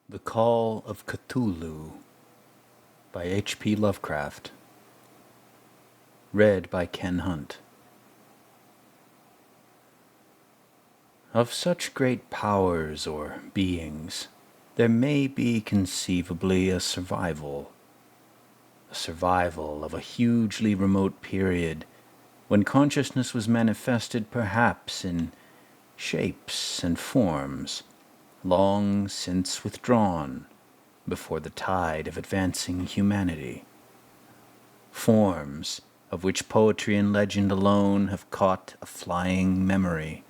The Call of Cthulhu by H.P. Lovecraft. Read by Ken Hunt. Of such great powers or beings, there may be conceivably a survival of a hugely remote period when consciousness was manifested perhaps in shapes and forms long since withdrawn before the tide of advancing humanity, forms of which poetry and legend alone have caught a flying memory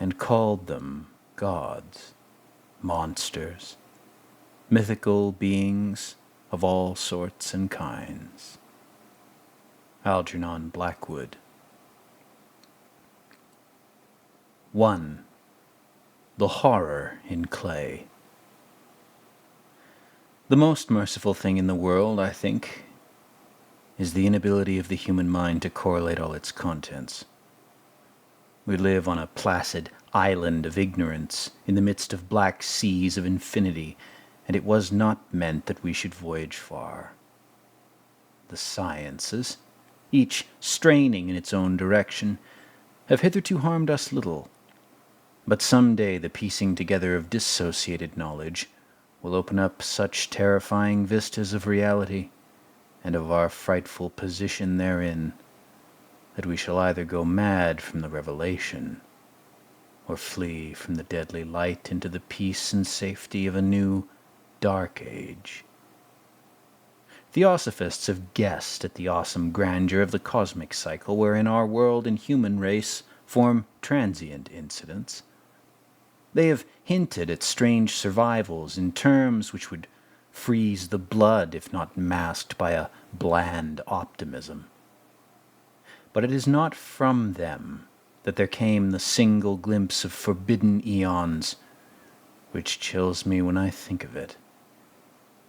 and called them gods, monsters, mythical beings of all sorts and kinds. Algernon Blackwood. 1. The Horror in Clay. The most merciful thing in the world, I think, is the inability of the human mind to correlate all its contents. We live on a placid island of ignorance in the midst of black seas of infinity, and it was not meant that we should voyage far. The sciences, each straining in its own direction, have hitherto harmed us little, but some day the piecing together of dissociated knowledge will open up such terrifying vistas of reality and of our frightful position therein that we shall either go mad from the revelation or flee from the deadly light into the peace and safety of a new dark age. Theosophists have guessed at the awesome grandeur of the cosmic cycle wherein our world and human race form transient incidents. They have hinted at strange survivals in terms which would freeze the blood if not masked by a bland optimism. But it is not from them that there came the single glimpse of forbidden eons, which chills me when I think of it,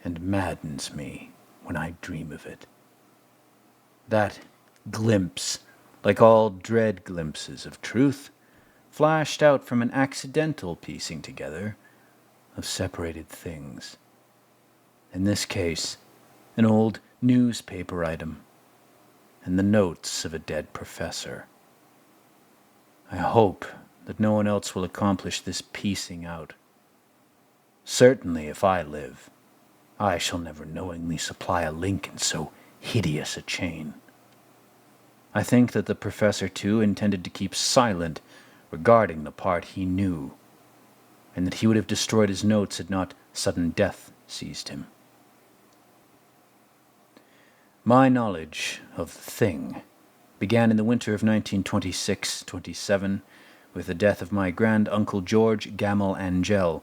and maddens me when I dream of it. That glimpse, like all dread glimpses of truth, flashed out from an accidental piecing together of separated things. In this case, an old newspaper item and the notes of a dead professor. I hope that no one else will accomplish this piecing out. Certainly, if I live, I shall never knowingly supply a link in so hideous a chain. I think that the professor, too, intended to keep silent regarding the part he knew, and that he would have destroyed his notes had not sudden death seized him. My knowledge of the thing began in the winter of 1926-27 with the death of my grand-uncle George Gammell Angell,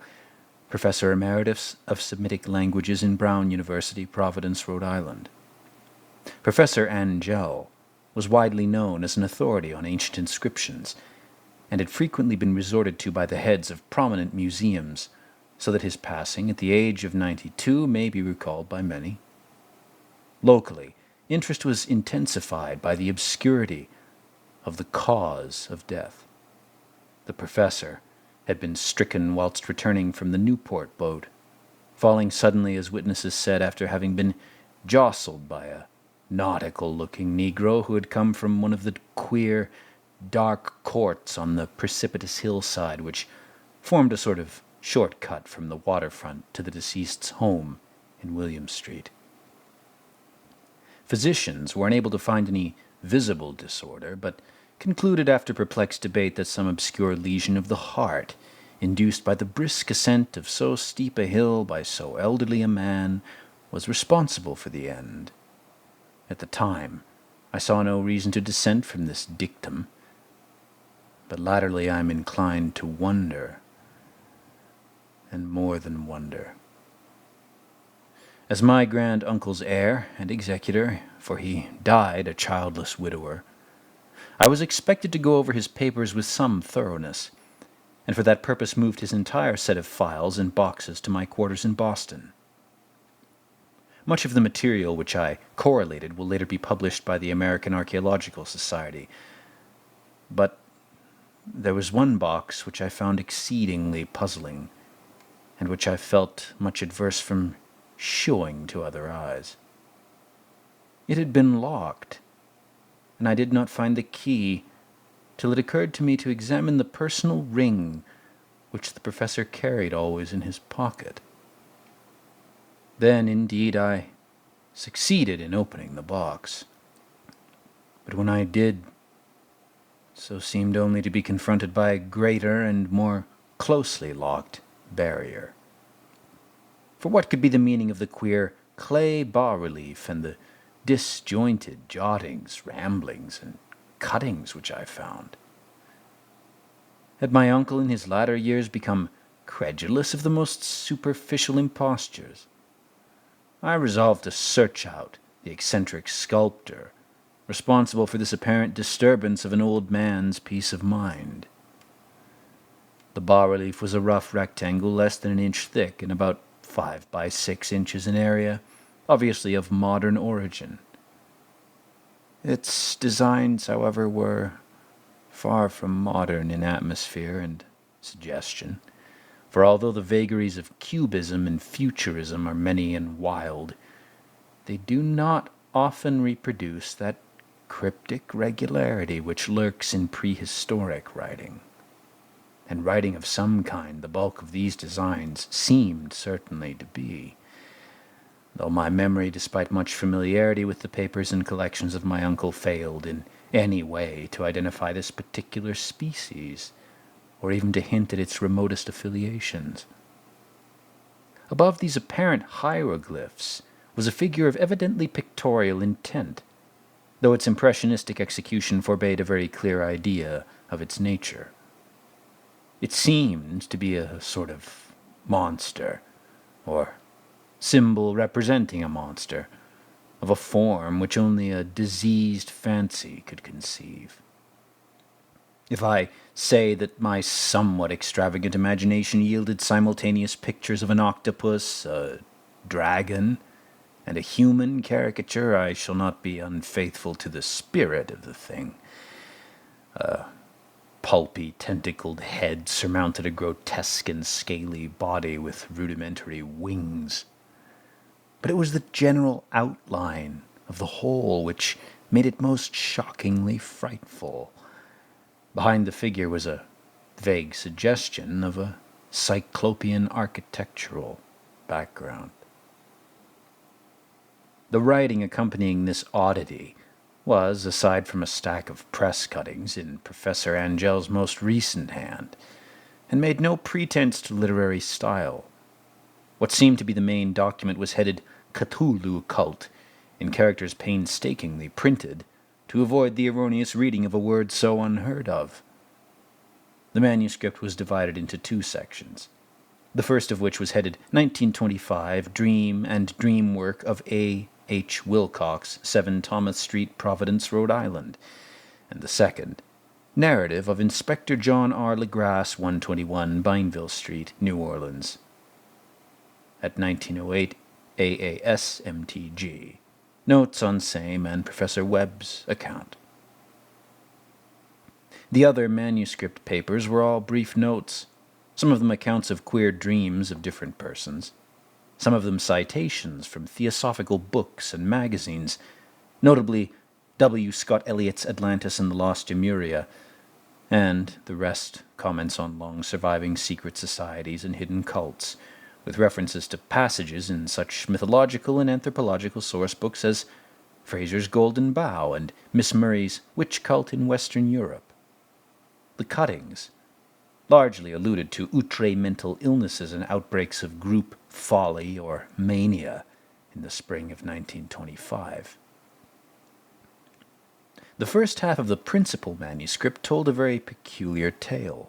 Professor Emeritus of Semitic Languages in Brown University, Providence, Rhode Island. Professor Angell was widely known as an authority on ancient inscriptions, and had frequently been resorted to by the heads of prominent museums, so that his passing at the age of 92 may be recalled by many. Locally, interest was intensified by the obscurity of the cause of death. The professor had been stricken whilst returning from the Newport boat, falling suddenly, as witnesses said, after having been jostled by a nautical-looking Negro who had come from one of the queer, dark courts on the precipitous hillside which formed a sort of short-cut from the waterfront to the deceased's home in William Street. Physicians were unable to find any visible disorder, but concluded after perplexed debate that some obscure lesion of the heart, induced by the brisk ascent of so steep a hill by so elderly a man, was responsible for the end. At the time, I saw no reason to dissent from this dictum, but latterly I am inclined to wonder, and more than wonder. As my grand-uncle's heir and executor, for he died a childless widower, I was expected to go over his papers with some thoroughness, and for that purpose moved his entire set of files and boxes to my quarters in Boston. Much of the material which I correlated will later be published by the American Archaeological Society, but there was one box which I found exceedingly puzzling, and which I felt much adverse from showing to other eyes. It had been locked, and I did not find the key till it occurred to me to examine the personal ring which the professor carried always in his pocket. Then, indeed, I succeeded in opening the box. But when I did, so seemed only to be confronted by a greater and more closely locked barrier. For what could be the meaning of the queer clay bas-relief and the disjointed jottings, ramblings, and cuttings which I found? Had my uncle in his latter years become credulous of the most superficial impostures? I resolved to search out the eccentric sculptor responsible for this apparent disturbance of an old man's peace of mind. The bas-relief was a rough rectangle less than an inch thick and about 5 by 6 inches in area, obviously of modern origin. Its designs, however, were far from modern in atmosphere and suggestion, for although the vagaries of cubism and futurism are many and wild, they do not often reproduce that cryptic regularity which lurks in prehistoric writing. And writing of some kind the bulk of these designs seemed certainly to be, though my memory, despite much familiarity with the papers and collections of my uncle, failed in any way to identify this particular species, or even to hint at its remotest affiliations. Above these apparent hieroglyphs was a figure of evidently pictorial intent, though its impressionistic execution forbade a very clear idea of its nature. It seemed to be a sort of monster, or symbol representing a monster, of a form which only a diseased fancy could conceive. If I say that my somewhat extravagant imagination yielded simultaneous pictures of an octopus, a dragon, and a human caricature, I shall not be unfaithful to the spirit of the thing. A pulpy, tentacled head surmounted a grotesque and scaly body with rudimentary wings. But it was the general outline of the whole which made it most shockingly frightful. Behind the figure was a vague suggestion of a cyclopean architectural background. The writing accompanying this oddity was, aside from a stack of press cuttings, in Professor Angel's most recent hand, and made no pretense to literary style. What seemed to be the main document was headed Cthulhu Cult, in characters painstakingly printed, to avoid the erroneous reading of a word so unheard of. The manuscript was divided into 2 sections, the first of which was headed 1925 Dream and Dream Work of A. H. Wilcox, 7 Thomas Street, Providence, Rhode Island, and the second, Narrative of Inspector John R. LeGrasse, 121 Bineville Street, New Orleans, at 1908 AAS MTG. Notes on same and Professor Webb's account. The other manuscript papers were all brief notes, some of them accounts of queer dreams of different persons, some of them citations from theosophical books and magazines, notably W. Scott Eliot's Atlantis and the Lost Lemuria, and the rest comments on long-surviving secret societies and hidden cults, with references to passages in such mythological and anthropological source books as Fraser's Golden Bough and Miss Murray's Witch Cult in Western Europe. The cuttings largely alluded to outre mental illnesses and outbreaks of group folly or mania in the spring of 1925. The first half of the principal manuscript told a very peculiar tale.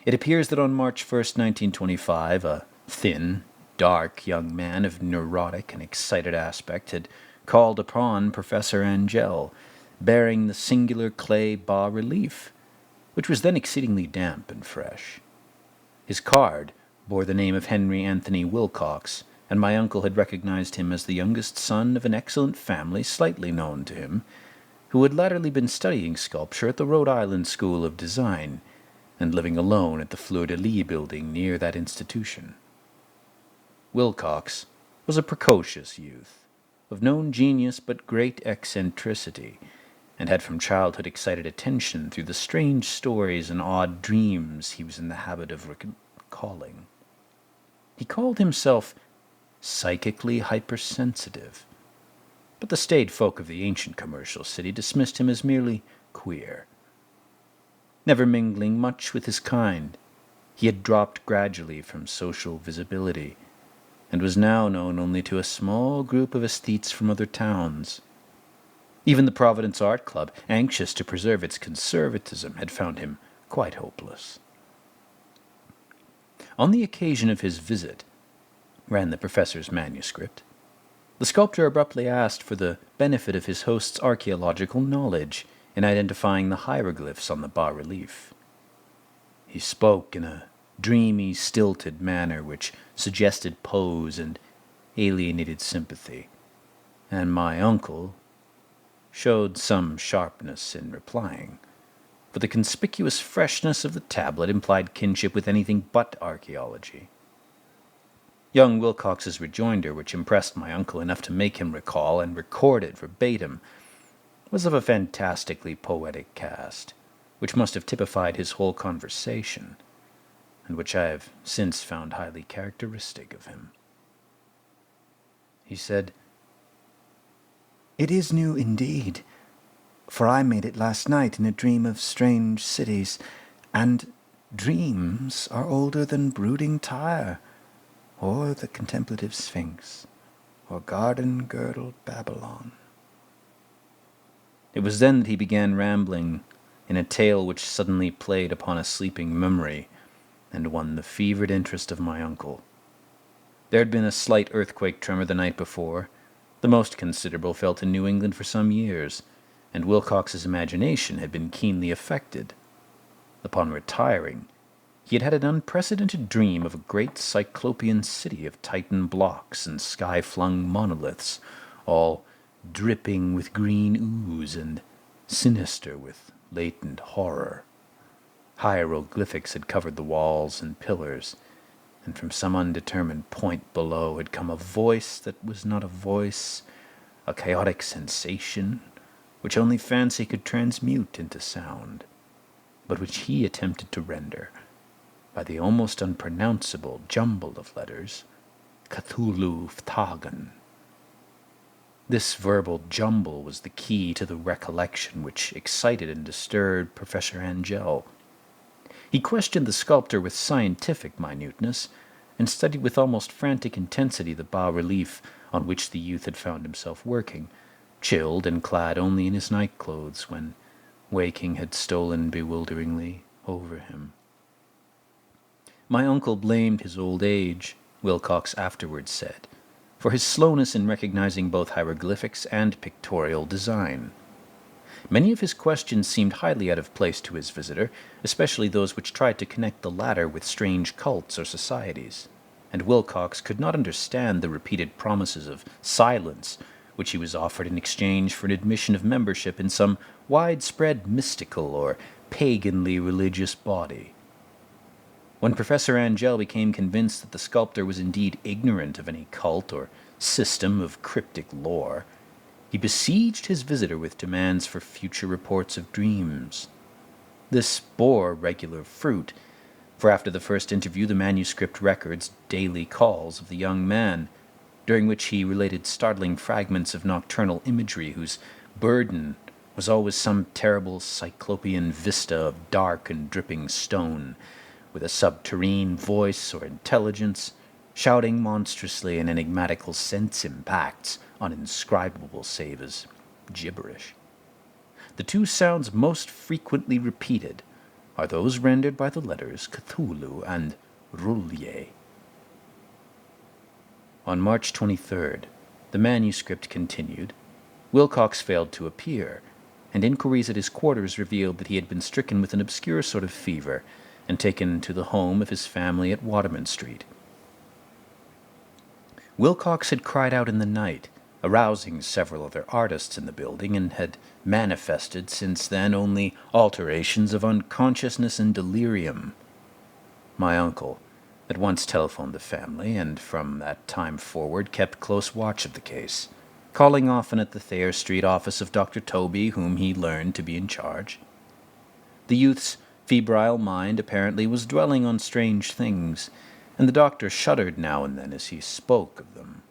It appears that on March 1st, 1925, a thin, dark young man of neurotic and excited aspect had called upon Professor Angell, bearing the singular clay bas-relief, which was then exceedingly damp and fresh. His card bore the name of Henry Anthony Wilcox, and my uncle had recognized him as the youngest son of an excellent family slightly known to him, who had latterly been studying sculpture at the Rhode Island School of Design, and living alone at the Fleur-de-Lis building near that institution. Wilcox was a precocious youth, of known genius but great eccentricity, and had from childhood excited attention through the strange stories and odd dreams he was in the habit of recalling. He called himself psychically hypersensitive, but the staid folk of the ancient commercial city dismissed him as merely queer. Never mingling much with his kind, he had dropped gradually from social visibility, and was now known only to a small group of aesthetes from other towns. Even the Providence Art Club, anxious to preserve its conservatism, had found him quite hopeless. On the occasion of his visit, ran the professor's manuscript, the sculptor abruptly asked for the benefit of his host's archaeological knowledge in identifying the hieroglyphs on the bas-relief. He spoke in a dreamy, stilted manner which suggested pose and alienated sympathy, and my uncle showed some sharpness in replying, for the conspicuous freshness of the tablet implied kinship with anything but archaeology. Young Wilcox's rejoinder, which impressed my uncle enough to make him recall and record it verbatim, was of a fantastically poetic cast, which must have typified his whole conversation, and which I have since found highly characteristic of him. He said, "It is new indeed, for I made it last night in a dream of strange cities, and dreams are older than brooding Tyre, or the contemplative Sphinx, or garden-girdled Babylon." It was then that he began rambling in a tale which suddenly played upon a sleeping memory and won the fevered interest of my uncle. There had been a slight earthquake tremor the night before, the most considerable felt in New England for some years, and Wilcox's imagination had been keenly affected. Upon retiring, he had had an unprecedented dream of a great cyclopean city of Titan blocks and sky-flung monoliths, all dripping with green ooze and sinister with latent horror. Hieroglyphics had covered the walls and pillars, and from some undetermined point below had come a voice that was not a voice, a chaotic sensation, which only fancy could transmute into sound, but which he attempted to render by the almost unpronounceable jumble of letters, Cthulhu Phtagon. This verbal jumble was the key to the recollection which excited and disturbed Professor Angell. He questioned the sculptor with scientific minuteness, and studied with almost frantic intensity the bas-relief on which the youth had found himself working, chilled and clad only in his night-clothes when waking had stolen bewilderingly over him. My uncle blamed his old age, Wilcox afterwards said, for his slowness in recognizing both hieroglyphics and pictorial design. Many of his questions seemed highly out of place to his visitor, especially those which tried to connect the latter with strange cults or societies, and Wilcox could not understand the repeated promises of silence which he was offered in exchange for an admission of membership in some widespread mystical or paganly religious body. When Professor Angell became convinced that the sculptor was indeed ignorant of any cult or system of cryptic lore, he besieged his visitor with demands for future reports of dreams. This bore regular fruit, for after the first interview the manuscript records daily calls of the young man, during which he related startling fragments of nocturnal imagery whose burden was always some terrible cyclopean vista of dark and dripping stone, with a subterrene voice or intelligence, shouting monstrously and enigmatical sense impacts uninscribable save as gibberish. The two sounds most frequently repeated are those rendered by the letters Cthulhu and R'lyeh. On March 23rd, the manuscript continued. Wilcox failed to appear, and inquiries at his quarters revealed that he had been stricken with an obscure sort of fever and taken to the home of his family at Waterman Street. Wilcox had cried out in the night, arousing several other artists in the building, and had manifested since then only alterations of unconsciousness and delirium. My uncle, At once telephoned the family, and from that time forward kept close watch of the case, calling often at the Thayer Street office of Dr. Toby, whom he learned to be in charge. The youth's febrile mind apparently was dwelling on strange things, and the doctor shuddered now and then as he spoke of them.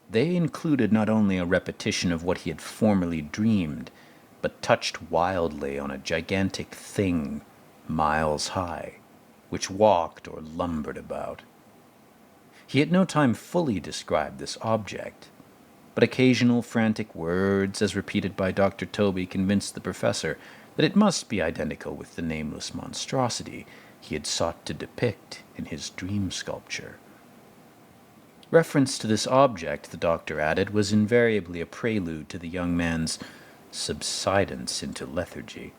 They included not only a repetition of what he had formerly dreamed, but touched wildly on a gigantic thing, miles high, which walked or lumbered about. He had no time fully described this object, but occasional frantic words, as repeated by Dr. Toby, convinced the professor that it must be identical with the nameless monstrosity he had sought to depict in his dream sculpture. Reference to this object, the doctor added, was invariably a prelude to the young man's subsidence into lethargy.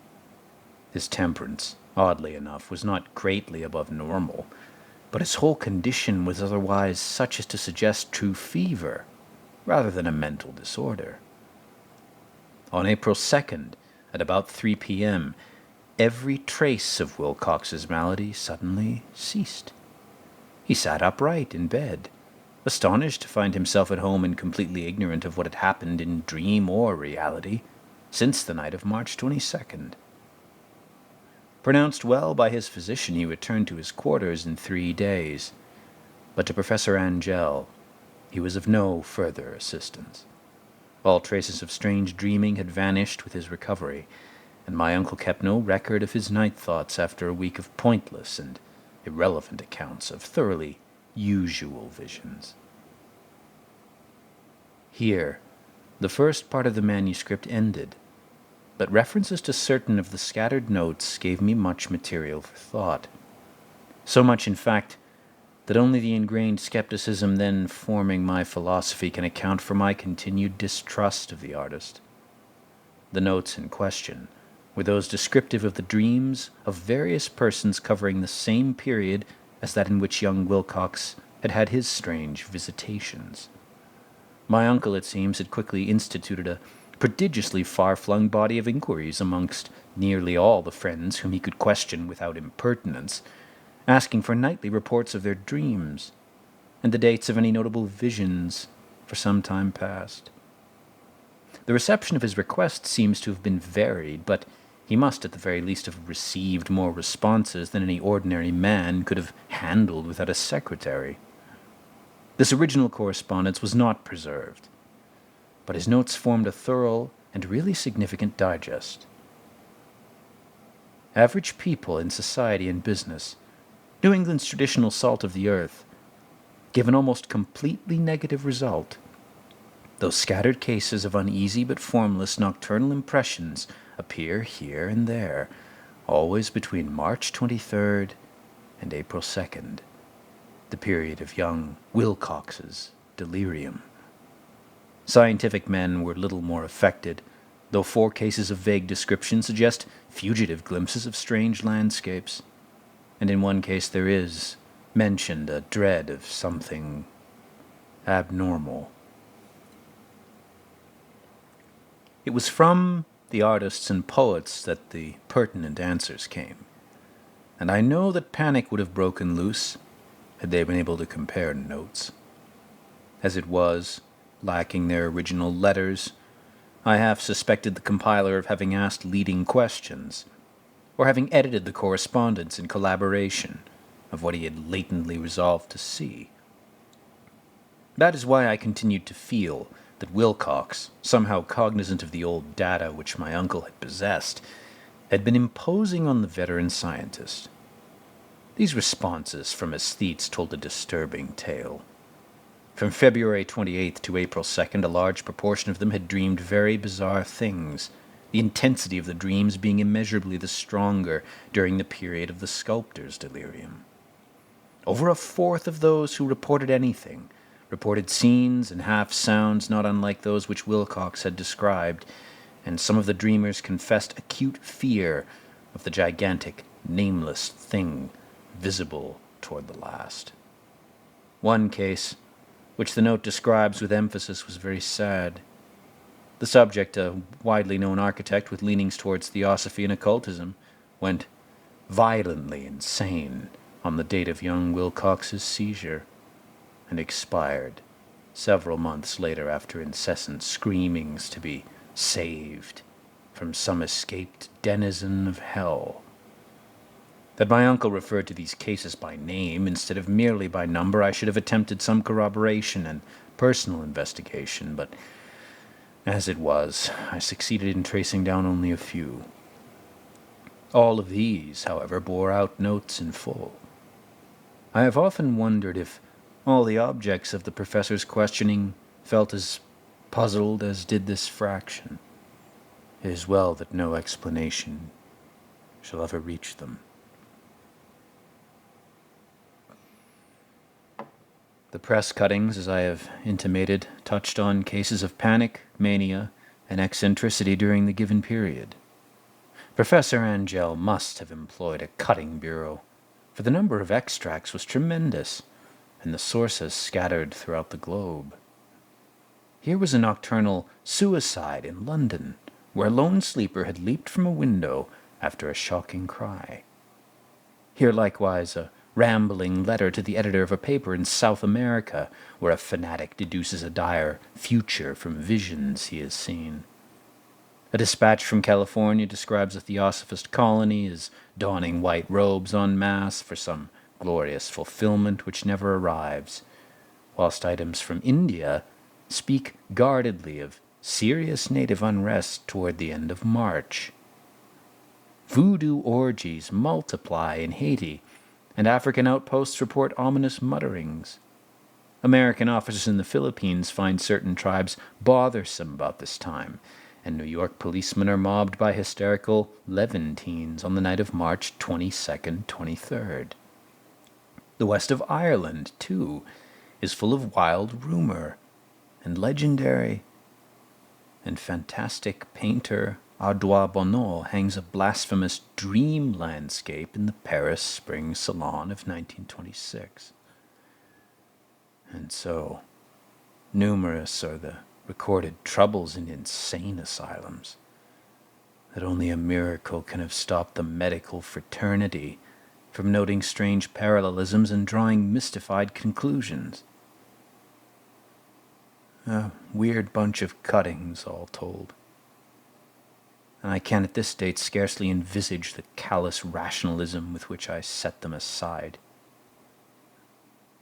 His temperance, oddly enough, was not greatly above normal, but his whole condition was otherwise such as to suggest true fever, rather than a mental disorder. On April 2nd, at about 3 p.m., every trace of Wilcox's malady suddenly ceased. He sat upright in bed, astonished to find himself at home and completely ignorant of what had happened in dream or reality since the night of March 22nd. Pronounced well by his physician, he returned to his quarters in 3 days, but to Professor Angell he was of no further assistance. All traces of strange dreaming had vanished with his recovery, and my uncle kept no record of his night thoughts after a week of pointless and irrelevant accounts of thoroughly usual visions. Here, the first part of the manuscript ended, but references to certain of the scattered notes gave me much material for thought. So much, in fact, that only the ingrained skepticism then forming my philosophy can account for my continued distrust of the artist. The notes in question were those descriptive of the dreams of various persons covering the same period as that in which young Wilcox had had his strange visitations. My uncle, it seems, had quickly instituted a prodigiously far-flung body of inquiries amongst nearly all the friends whom he could question without impertinence, asking for nightly reports of their dreams, and the dates of any notable visions for some time past. The reception of his request seems to have been varied, but he must at the very least have received more responses than any ordinary man could have handled without a secretary. This original correspondence was not preserved, but his notes formed a thorough and really significant digest. Average people in society and business, New England's traditional salt of the earth, give an almost completely negative result. Those scattered cases of uneasy but formless nocturnal impressions appear here and there, always between March 23rd and April 2nd, the period of young Wilcox's delirium. Scientific men were little more affected, though 4 cases of vague description suggest fugitive glimpses of strange landscapes, and in one case there is mentioned a dread of something abnormal. It was from the artists and poets that the pertinent answers came, and I know that panic would have broken loose had they been able to compare notes. As it was, lacking their original letters, I half suspected the compiler of having asked leading questions, or having edited the correspondence in collaboration of what he had latently resolved to see. That is why I continued to feel that Wilcox, somehow cognizant of the old data which my uncle had possessed, had been imposing on the veteran scientist. These responses from aesthetes told a disturbing tale. From February 28th to April 2nd, a large proportion of them had dreamed very bizarre things, the intensity of the dreams being immeasurably the stronger during the period of the sculptor's delirium. Over a fourth of those who reported anything reported scenes and half-sounds not unlike those which Wilcox had described, and some of the dreamers confessed acute fear of the gigantic, nameless thing visible toward the last. One case, which the note describes with emphasis, was very sad. The subject, a widely known architect with leanings towards theosophy and occultism, went violently insane on the date of young Wilcox's seizure, and expired several months later after incessant screamings to be saved from some escaped denizen of hell. That my uncle referred to these cases by name instead of merely by number, I should have attempted some corroboration and personal investigation, but as it was, I succeeded in tracing down only a few. All of these, however, bore out notes in full. I have often wondered if all the objects of the professor's questioning felt as puzzled as did this fraction. It is well that no explanation shall ever reach them. The press cuttings, as I have intimated, touched on cases of panic, mania, and eccentricity during the given period. Professor Angell must have employed a cutting bureau, for the number of extracts was tremendous, and the sources scattered throughout the globe. Here was a nocturnal suicide in London, where a lone sleeper had leaped from a window after a shocking cry. Here likewise a rambling letter to the editor of a paper in South America, where a fanatic deduces a dire future from visions he has seen. A dispatch from California describes a theosophist colony as donning white robes en masse for some glorious fulfillment which never arrives, whilst items from India speak guardedly of serious native unrest toward the end of March. Voodoo orgies multiply in Haiti, and African outposts report ominous mutterings. American officers in the Philippines find certain tribes bothersome about this time, and New York policemen are mobbed by hysterical Levantines on the night of March 22nd, 23rd. The west of Ireland, too, is full of wild rumor, and legendary and fantastic painter Audouin Bonneau hangs a blasphemous dream landscape in the Paris Spring Salon of 1926. And so, numerous are the recorded troubles in insane asylums that only a miracle can have stopped the medical fraternity from noting strange parallelisms and drawing mystified conclusions. A weird bunch of cuttings, all told. And I can at this date scarcely envisage the callous rationalism with which I set them aside.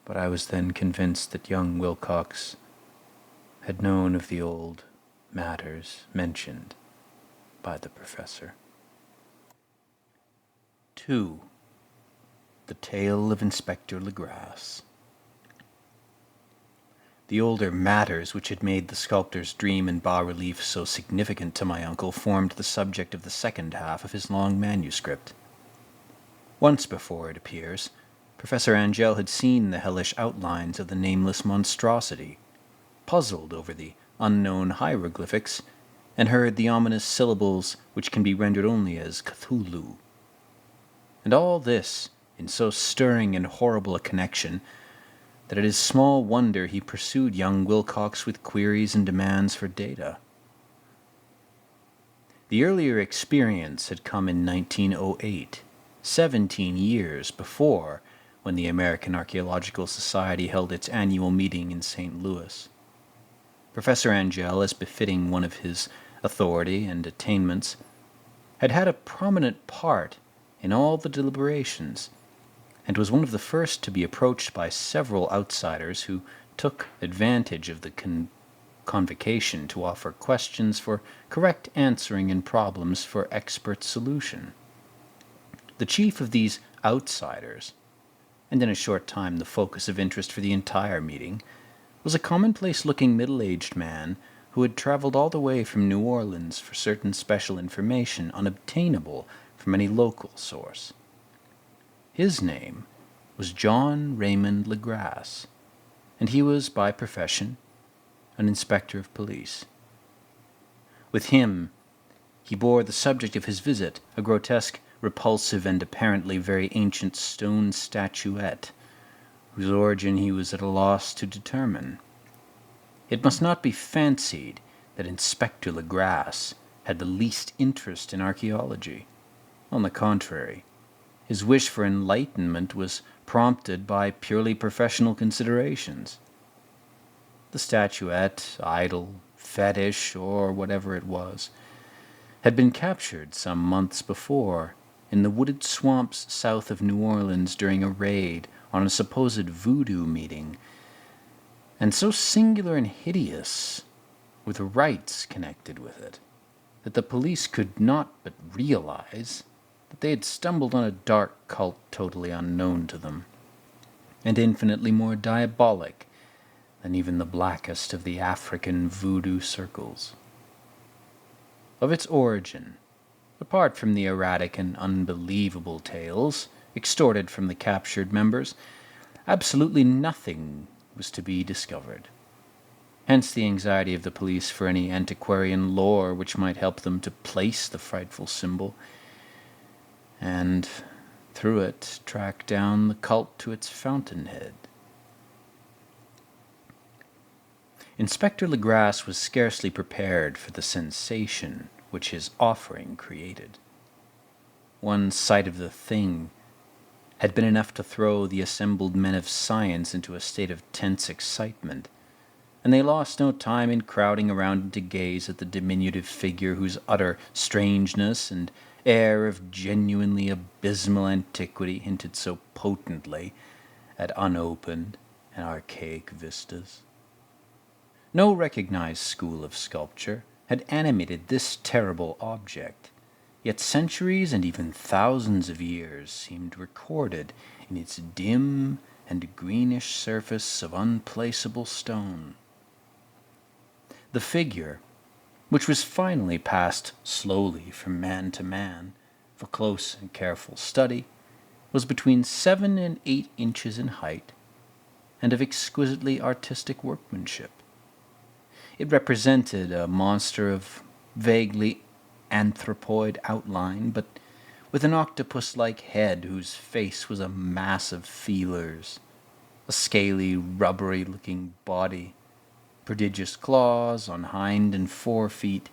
But I was then convinced that young Wilcox had known of the old matters mentioned by the professor. 2. The Tale of Inspector Legrasse. The older matters which had made the sculptor's dream in bas-relief so significant to my uncle formed the subject of the second half of his long manuscript. Once before, it appears, Professor Angell had seen the hellish outlines of the nameless monstrosity, puzzled over the unknown hieroglyphics, and heard the ominous syllables which can be rendered only as Cthulhu. And all this in so stirring and horrible a connection that it is small wonder he pursued young Wilcox with queries and demands for data. The earlier experience had come in 1908, 17 years before, when the American Archaeological Society held its annual meeting in St. Louis. Professor Angell, as befitting one of his authority and attainments, had had a prominent part in all the deliberations, and was one of the first to be approached by several outsiders who took advantage of the convocation to offer questions for correct answering and problems for expert solution. The chief of these outsiders, and in a short time the focus of interest for the entire meeting, was a commonplace-looking middle-aged man who had traveled all the way from New Orleans for certain special information unobtainable from any local source. His name was John Raymond Legrasse, and he was, by profession, an inspector of police. With him, he bore the subject of his visit, a grotesque, repulsive, and apparently very ancient stone statuette, whose origin he was at a loss to determine. It must not be fancied that Inspector Legrasse had the least interest in archaeology. On the contrary, His wish for enlightenment was prompted by purely professional considerations. The statuette, idol, fetish, or whatever it was, had been captured some months before in the wooded swamps south of New Orleans during a raid on a supposed voodoo meeting, and so singular and hideous were the rites connected with it that the police could not but realize that they had stumbled on a dark cult totally unknown to them, and infinitely more diabolic than even the blackest of the African voodoo circles. Of its origin, apart from the erratic and unbelievable tales extorted from the captured members, absolutely nothing was to be discovered. Hence the anxiety of the police for any antiquarian lore which might help them to place the frightful symbol, and, through it, track down the cult to its fountainhead. Inspector Legrasse was scarcely prepared for the sensation which his offering created. One sight of the thing had been enough to throw the assembled men of science into a state of tense excitement, and they lost no time in crowding around to gaze at the diminutive figure whose utter strangeness and air of genuinely abysmal antiquity hinted so potently at unopened and archaic vistas. No recognized school of sculpture had animated this terrible object, yet centuries and even thousands of years seemed recorded in its dim and greenish surface of unplaceable stone. The figure, which was finally passed slowly from man to man for close and careful study, was between 7 and 8 inches in height, and of exquisitely artistic workmanship. It represented a monster of vaguely anthropoid outline, but with an octopus-like head whose face was a mass of feelers, a scaly, rubbery-looking body, prodigious claws on hind and fore feet,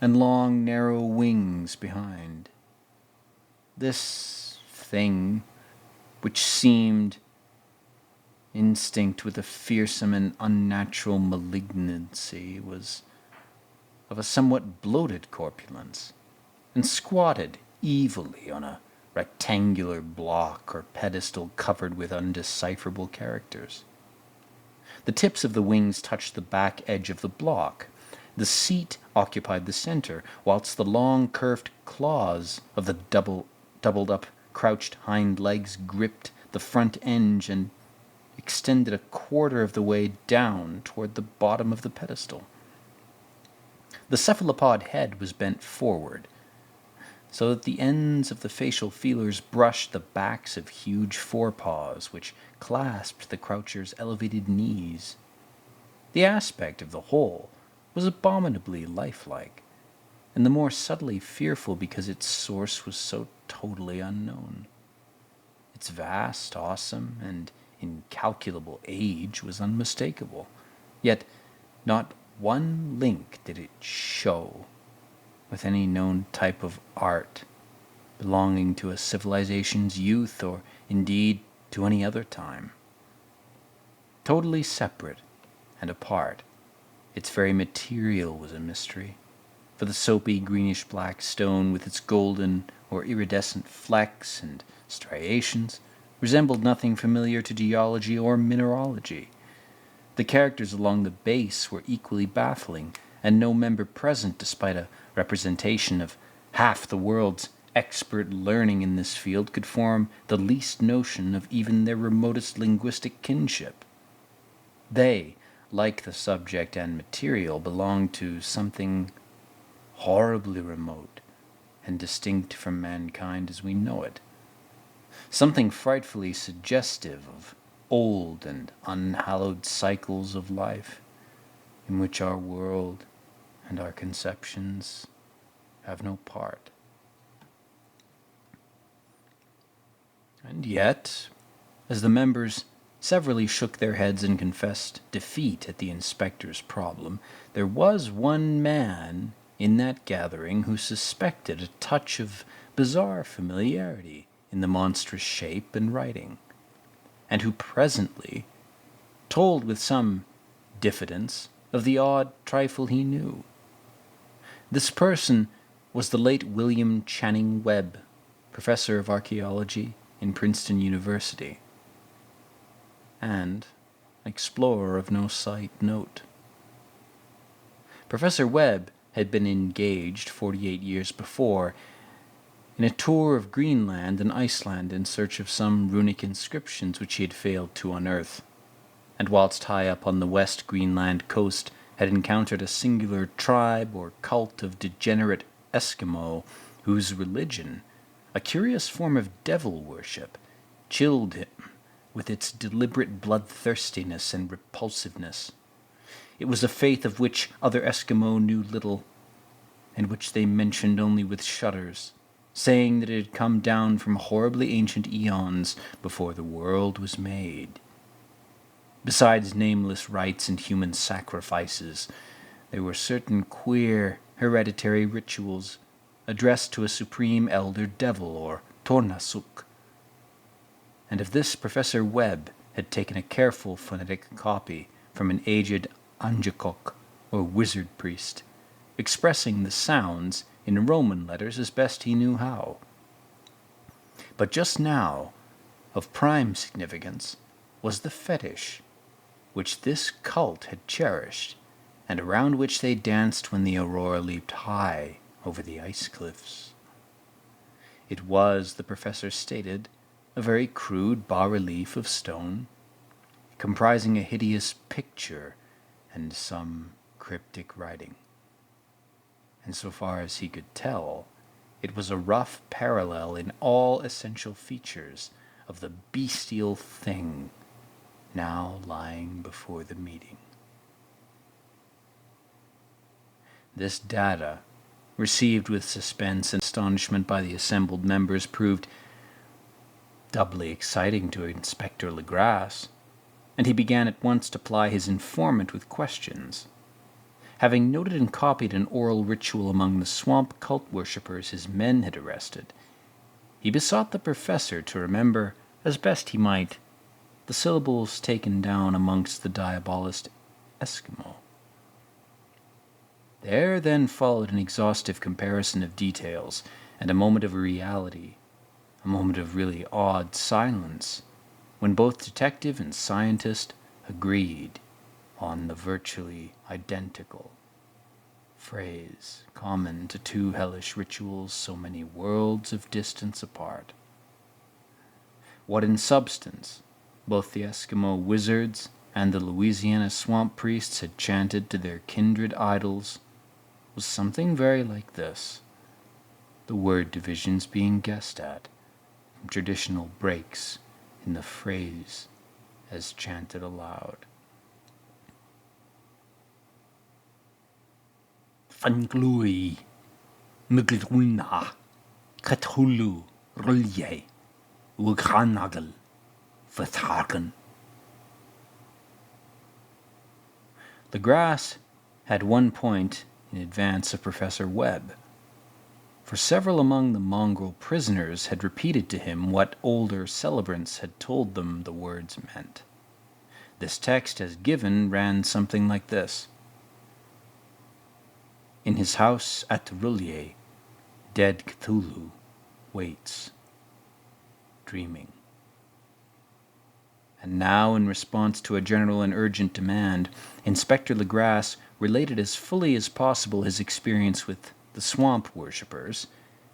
and long, narrow wings behind. This thing, which seemed instinct with a fearsome and unnatural malignancy, was of a somewhat bloated corpulence, and squatted evilly on a rectangular block or pedestal covered with undecipherable characters. The tips of the wings touched the back edge of the block. The seat occupied the center, whilst the long curved claws of the doubled up crouched hind legs gripped the front edge and extended a quarter of the way down toward the bottom of the pedestal. The cephalopod head was bent forward, so that the ends of the facial feelers brushed the backs of huge forepaws which clasped the croucher's elevated knees. The aspect of the whole was abominably lifelike, and the more subtly fearful because its source was so totally unknown. Its vast, awesome, and incalculable age was unmistakable, yet not one link did it show with any known type of art belonging to a civilization's youth, or indeed to any other time. Totally separate and apart, its very material was a mystery, for the soapy greenish-black stone with its golden or iridescent flecks and striations resembled nothing familiar to geology or mineralogy. The characters along the base were equally baffling, and no member present, despite a representation of half the world's expert learning in this field, could form the least notion of even their remotest linguistic kinship. They, like the subject and material, belonged to something horribly remote and distinct from mankind as we know it, something frightfully suggestive of old and unhallowed cycles of life, in which our world and our conceptions have no part. And yet, as the members severally shook their heads and confessed defeat at the inspector's problem, there was one man in that gathering who suspected a touch of bizarre familiarity in the monstrous shape and writing, and who presently told with some diffidence of the odd trifle he knew. This person was the late William Channing Webb, professor of archaeology in Princeton University, and an explorer of no slight note. Professor Webb had been engaged 48 years before in a tour of Greenland and Iceland in search of some runic inscriptions which he had failed to unearth, and whilst high up on the West Greenland coast had encountered a singular tribe or cult of degenerate Eskimo whose religion, a curious form of devil worship, chilled him with its deliberate bloodthirstiness and repulsiveness. It was a faith of which other Eskimo knew little, and which they mentioned only with shudders, saying that it had come down from horribly ancient eons before the world was made. Besides nameless rites and human sacrifices, there were certain queer, hereditary rituals addressed to a supreme elder devil, or Tornasuk. And of this Professor Webb had taken a careful phonetic copy from an aged Anjakok, or wizard priest, expressing the sounds in Roman letters as best he knew how. But just now, of prime significance, was the fetish which this cult had cherished, and around which they danced when the aurora leaped high over the ice cliffs. It was, the professor stated, a very crude bas-relief of stone, comprising a hideous picture and some cryptic writing. And so far as he could tell, it was a rough parallel in all essential features of the bestial thing now lying before the meeting. This data, received with suspense and astonishment by the assembled members, proved doubly exciting to Inspector Legrasse, and he began at once to ply his informant with questions. Having noted and copied an oral ritual among the swamp cult worshippers his men had arrested, he besought the professor to remember, as best he might, the syllables taken down amongst the diabolist Eskimo. There then followed an exhaustive comparison of details, and a moment of reality, a moment of really awed silence, when both detective and scientist agreed on the virtually identical phrase common to two hellish rituals so many worlds of distance apart. What in substance both the Eskimo wizards and the Louisiana swamp priests had chanted to their kindred idols was something very like this, the word divisions being guessed at from traditional breaks in the phrase as chanted aloud. Fanglui, Mgluna, Cthulhu, Rulye, Wughanagel, Vathagen. Legrasse had one point in advance of Professor Webb, for several among the mongrel prisoners had repeated to him what older celebrants had told them the words meant. This text, as given, ran something like this. In his house at Rulye, dead Cthulhu waits, dreaming. And now, in response to a general and urgent demand, Inspector Legrasse related as fully as possible his experience with the swamp worshippers,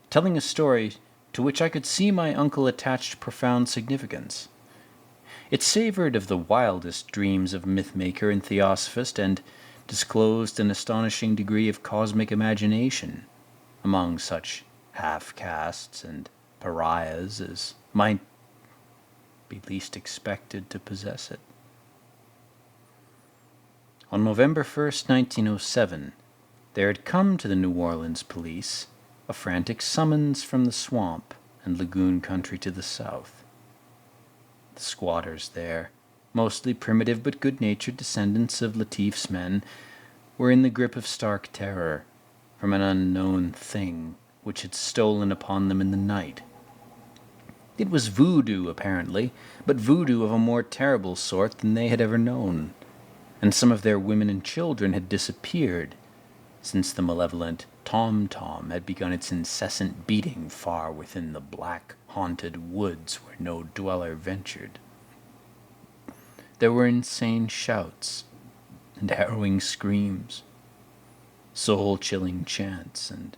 telling a story to which I could see my uncle attached profound significance. It savored of the wildest dreams of myth-maker and theosophist, and disclosed an astonishing degree of cosmic imagination among such half-castes and pariahs as might be least expected to possess it. On November 1st, 1907, there had come to the New Orleans police a frantic summons from the swamp and lagoon country to the south. The squatters there, mostly primitive but good-natured descendants of Latif's men, were in the grip of stark terror from an unknown thing which had stolen upon them in the night. It was voodoo, apparently, but voodoo of a more terrible sort than they had ever known, and some of their women and children had disappeared since the malevolent tom-tom had begun its incessant beating far within the black, haunted woods where no dweller ventured. There were insane shouts and harrowing screams, soul-chilling chants, and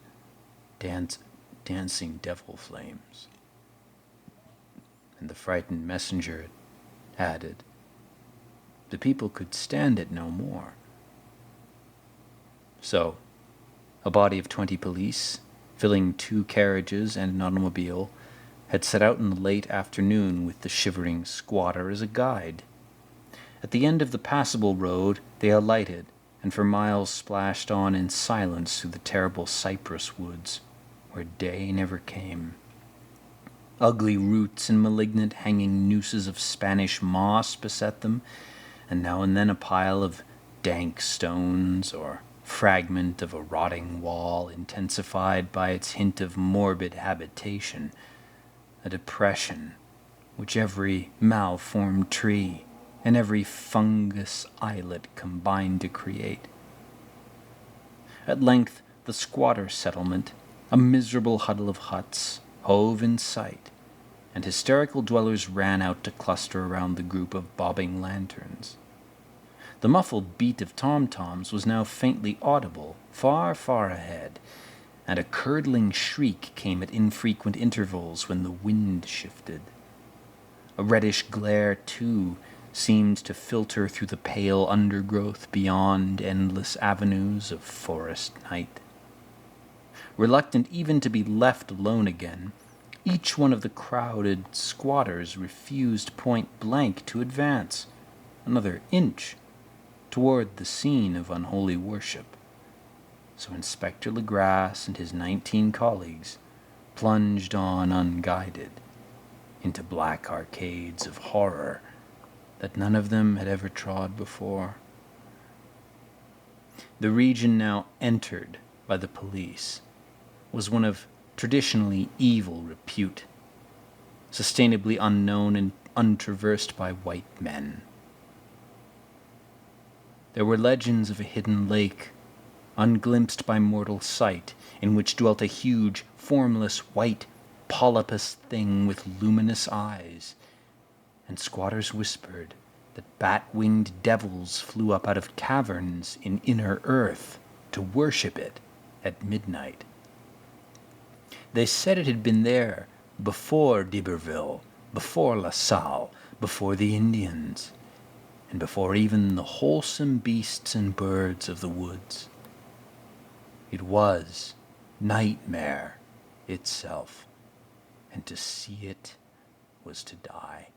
dancing devil flames. And the frightened messenger added, the people could stand it no more. So, a body of 20 police, filling 2 carriages and an automobile, had set out in the late afternoon with the shivering squatter as a guide. At the end of the passable road they alighted, and for miles splashed on in silence through the terrible cypress woods, where day never came. Ugly roots and malignant hanging nooses of Spanish moss beset them, and now and then a pile of dank stones or fragment of a rotting wall intensified by its hint of morbid habitation, a depression which every malformed tree and every fungus islet combined to create. At length the squatter settlement, a miserable huddle of huts, hove in sight, and hysterical dwellers ran out to cluster around the group of bobbing lanterns. The muffled beat of tom-toms was now faintly audible, far, far ahead, and a curdling shriek came at infrequent intervals when the wind shifted. A reddish glare, too, seemed to filter through the pale undergrowth beyond endless avenues of forest night. Reluctant even to be left alone again, each one of the crowded squatters refused point blank to advance another inch toward the scene of unholy worship. So Inspector Legrasse and his 19 colleagues plunged on unguided into black arcades of horror that none of them had ever trod before. The region now entered by the police was one of traditionally evil repute, sustainably unknown and untraversed by white men. There were legends of a hidden lake, unglimpsed by mortal sight, in which dwelt a huge, formless, white, polypous thing with luminous eyes, and squatters whispered that bat-winged devils flew up out of caverns in inner earth to worship it at midnight. They said it had been there before d'Iberville, before La Salle, before the Indians, and before even the wholesome beasts and birds of the woods. It was nightmare itself, and to see it was to die.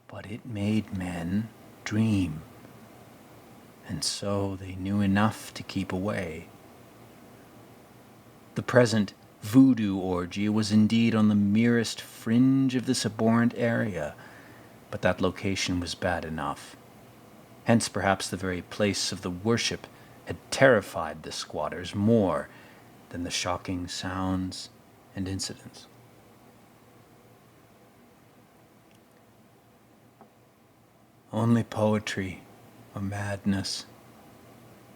But it made men dream, and so they knew enough to keep away. The present voodoo orgy was indeed on the merest fringe of this abhorrent area, but that location was bad enough. Hence perhaps the very place of the worship had terrified the squatters more than the shocking sounds and incidents. Only poetry or madness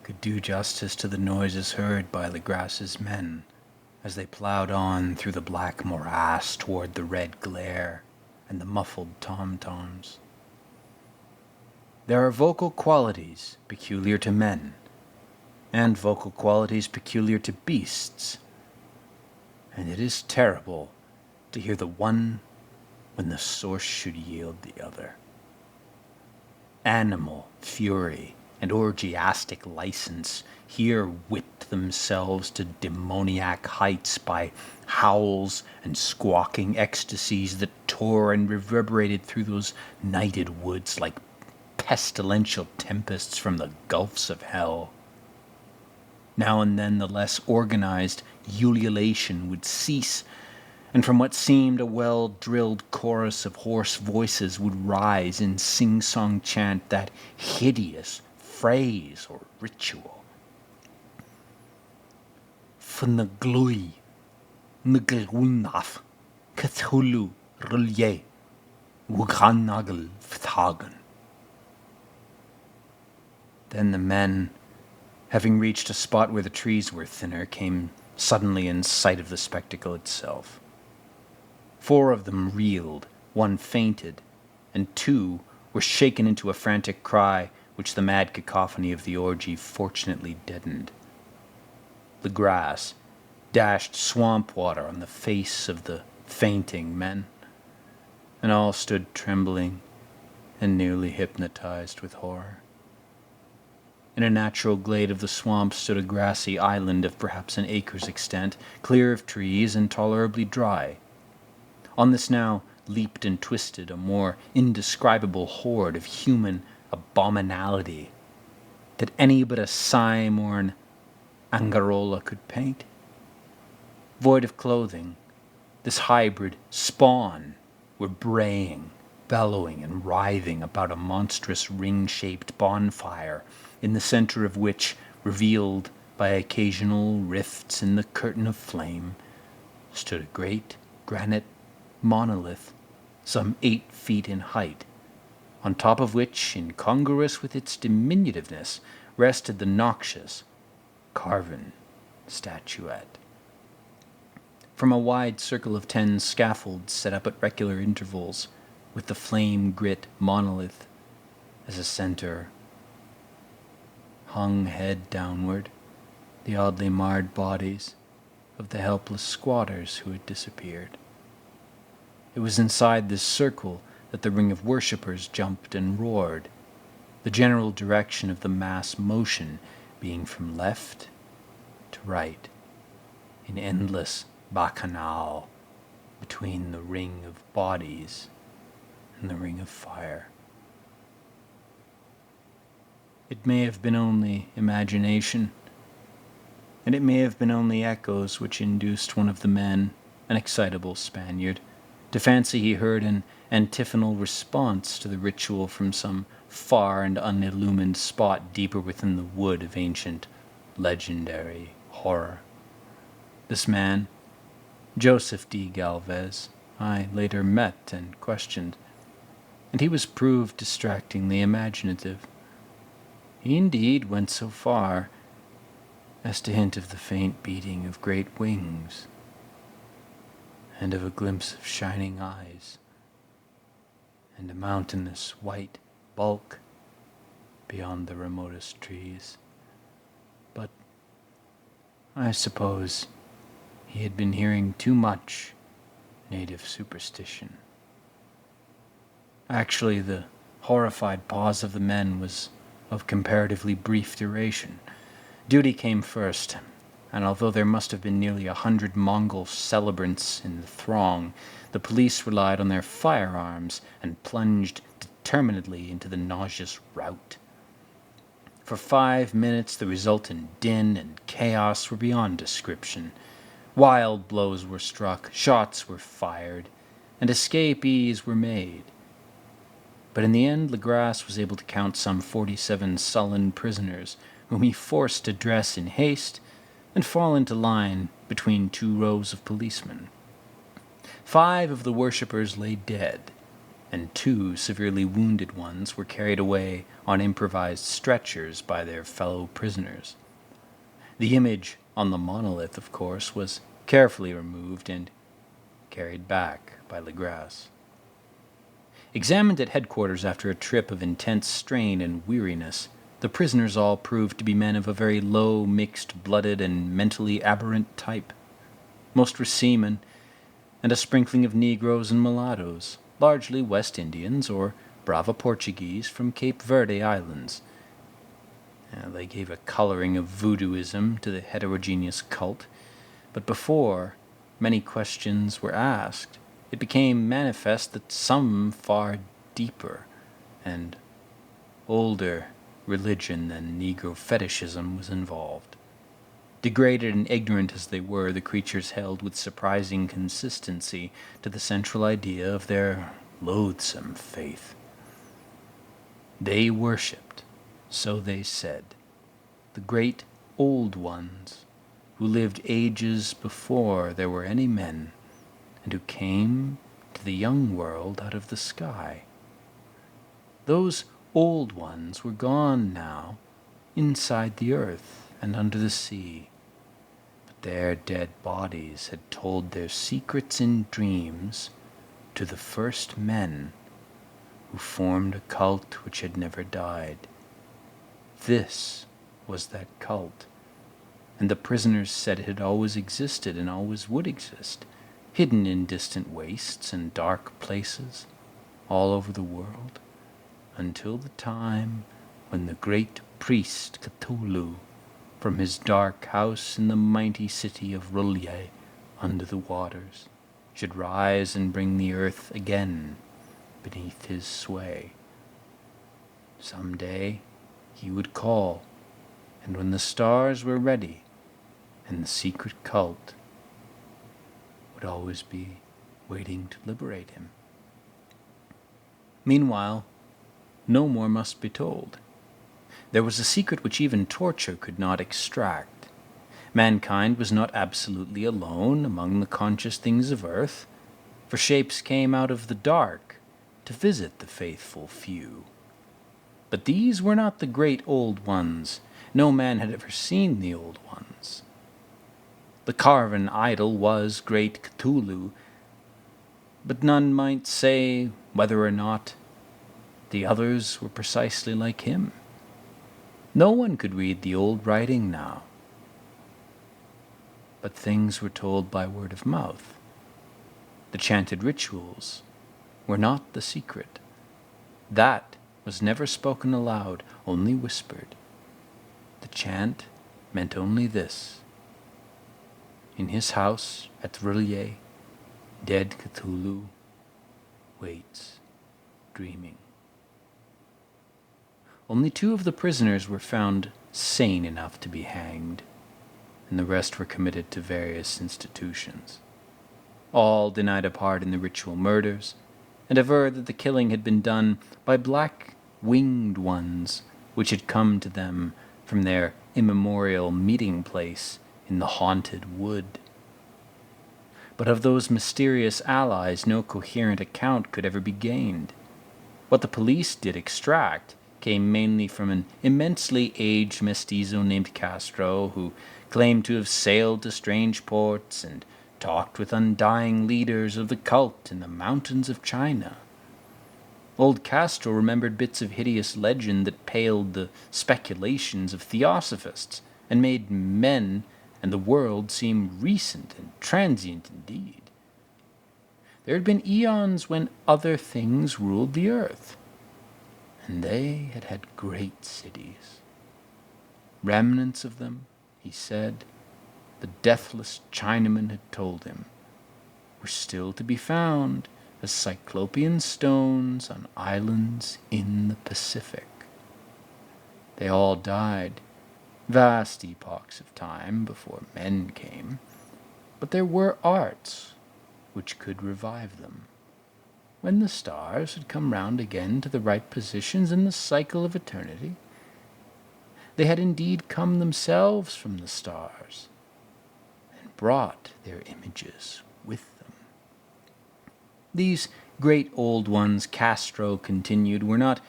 could do justice to the noises heard by Legrasse's men as they plowed on through the black morass toward the red glare and the muffled tom-toms. There are vocal qualities peculiar to men, and vocal qualities peculiar to beasts, and it is terrible to hear the one when the source should yield the other. Animal fury and orgiastic license here whipped themselves to demoniac heights by howls and squawking ecstasies that tore and reverberated through those nighted woods like pestilential tempests from the gulfs of hell. Now and then the less organized ululation would cease, and from what seemed a well-drilled chorus of hoarse voices would rise in sing-song chant that hideous phrase or ritual. F'naglui, Nglunaf, Cthulhu rulye wughanagel vthagen. Then the men, having reached a spot where the trees were thinner, came suddenly in sight of the spectacle itself. 4 of them reeled, 1 fainted, and 2 were shaken into a frantic cry which the mad cacophony of the orgy fortunately deadened. The grass dashed swamp water on the face of the fainting men, and all stood trembling and nearly hypnotized with horror. In a natural glade of the swamp stood a grassy island of perhaps an acre's extent, clear of trees and tolerably dry. On this now leaped and twisted a more indescribable horde of human abominality that any but a Syme or an Angarola could paint. Void of clothing, this hybrid spawn were braying, bellowing, and writhing about a monstrous ring-shaped bonfire, in the center of which, revealed by occasional rifts in the curtain of flame, stood a great granite monolith some 8 feet in height, on top of which, incongruous with its diminutiveness, rested the noxious, carven statuette. From a wide circle of 10 scaffolds set up at regular intervals, with the flame-grit monolith as a center, hung head downward the oddly marred bodies of the helpless squatters who had disappeared. It was inside this circle that the ring of worshippers jumped and roared, the general direction of the mass motion being from left to right, in endless bacchanal between the ring of bodies and the ring of fire. It may have been only imagination, and it may have been only echoes which induced one of the men, an excitable Spaniard, to fancy he heard an antiphonal response to the ritual from some far and unillumined spot deeper within the wood of ancient, legendary horror. This man, Joseph D. Galvez, I later met and questioned, and he was proved distractingly imaginative. He indeed went so far as to hint of the faint beating of great wings, and of a glimpse of shining eyes, and a mountainous white bulk beyond the remotest trees. But I suppose he had been hearing too much native superstition. Actually, the horrified pause of the men was of comparatively brief duration. Duty came first, and although there must have been nearly 100 Mongol celebrants in the throng, the police relied on their firearms and plunged determinedly into the nauseous rout. For 5 minutes the resultant din and chaos were beyond description. Wild blows were struck, shots were fired, and escapees were made. But in the end Legras was able to count some 47 sullen prisoners, whom he forced to dress in haste and fall into line between 2 rows of policemen. 5 of the worshippers lay dead, and 2 severely wounded ones were carried away on improvised stretchers by their fellow prisoners. The image on the monolith, of course, was carefully removed and carried back by Legras. Examined at headquarters after a trip of intense strain and weariness, the prisoners all proved to be men of a very low, mixed-blooded, and mentally aberrant type. Most were seamen, and a sprinkling of Negroes and mulattoes, largely West Indians or Brava Portuguese from Cape Verde Islands. They gave a coloring of voodooism to the heterogeneous cult, but before many questions were asked, it became manifest that some far deeper and older religion than Negro fetishism was involved. Degraded and ignorant as they were, the creatures held with surprising consistency to the central idea of their loathsome faith. They worshipped, so they said, the great old ones who lived ages before there were any men, and who came to the young world out of the sky. Those old ones were gone now, inside the earth and under the sea, but their dead bodies had told their secrets in dreams to the first men who formed a cult which had never died. This was that cult, and the prisoners said it had always existed and always would exist, hidden in distant wastes and dark places all over the world, until the time when the great priest Cthulhu, from his dark house in the mighty city of Rulye under the waters, should rise and bring the earth again beneath his sway. Some day he would call, and when the stars were ready, and the secret cult would always be waiting to liberate him. Meanwhile, no more must be told. There was a secret which even torture could not extract. Mankind was not absolutely alone among the conscious things of earth, for shapes came out of the dark to visit the faithful few. But these were not the great old ones. No man had ever seen the old ones. The carven idol was great Cthulhu, but none might say whether or not the others were precisely like him. No one could read the old writing now, but things were told by word of mouth. The chanted rituals were not the secret. That was never spoken aloud, only whispered. The chant meant only this: in his house at Rulye, dead Cthulhu waits, dreaming. Only 2 of the prisoners were found sane enough to be hanged, and the rest were committed to various institutions. All denied a part in the ritual murders, and averred that the killing had been done by black winged ones which had come to them from their immemorial meeting place in the haunted wood. But of those mysterious allies no coherent account could ever be gained. What the police did extract came mainly from an immensely aged mestizo named Castro, who claimed to have sailed to strange ports and talked with undying leaders of the cult in the mountains of China. Old Castro remembered bits of hideous legend that paled the speculations of theosophists and made men and the world seem recent and transient indeed. There had been eons when other things ruled the earth, and they had had great cities. Remnants of them, he said, the deathless Chinaman had told him, were still to be found as cyclopean stones on islands in the Pacific. They all died, vast epochs of time before men came, but there were arts which could revive them. When the stars had come round again to the right positions in the cycle of eternity, they had indeed come themselves from the stars and brought their images with them. These great old ones, Castro continued, were not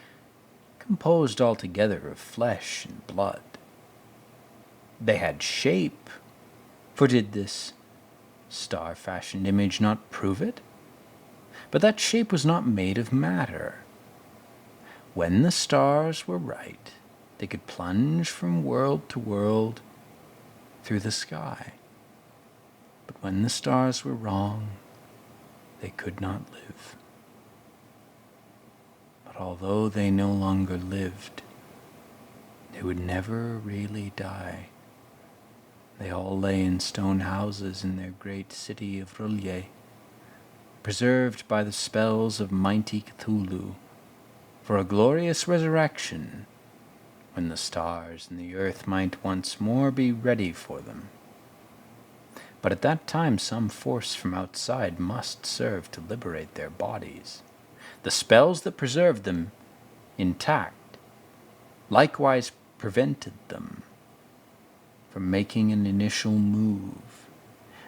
composed altogether of flesh and blood. They had shape, for did this star-fashioned image not prove it? But that shape was not made of matter. When the stars were right, they could plunge from world to world through the sky. But when the stars were wrong, they could not live. But although they no longer lived, they would never really die. They all lay in stone houses in their great city of Rulye, preserved by the spells of mighty Cthulhu, for a glorious resurrection, when the stars and the earth might once more be ready for them. But at that time some force from outside must serve to liberate their bodies. The spells that preserved them intact likewise prevented them from making an initial move,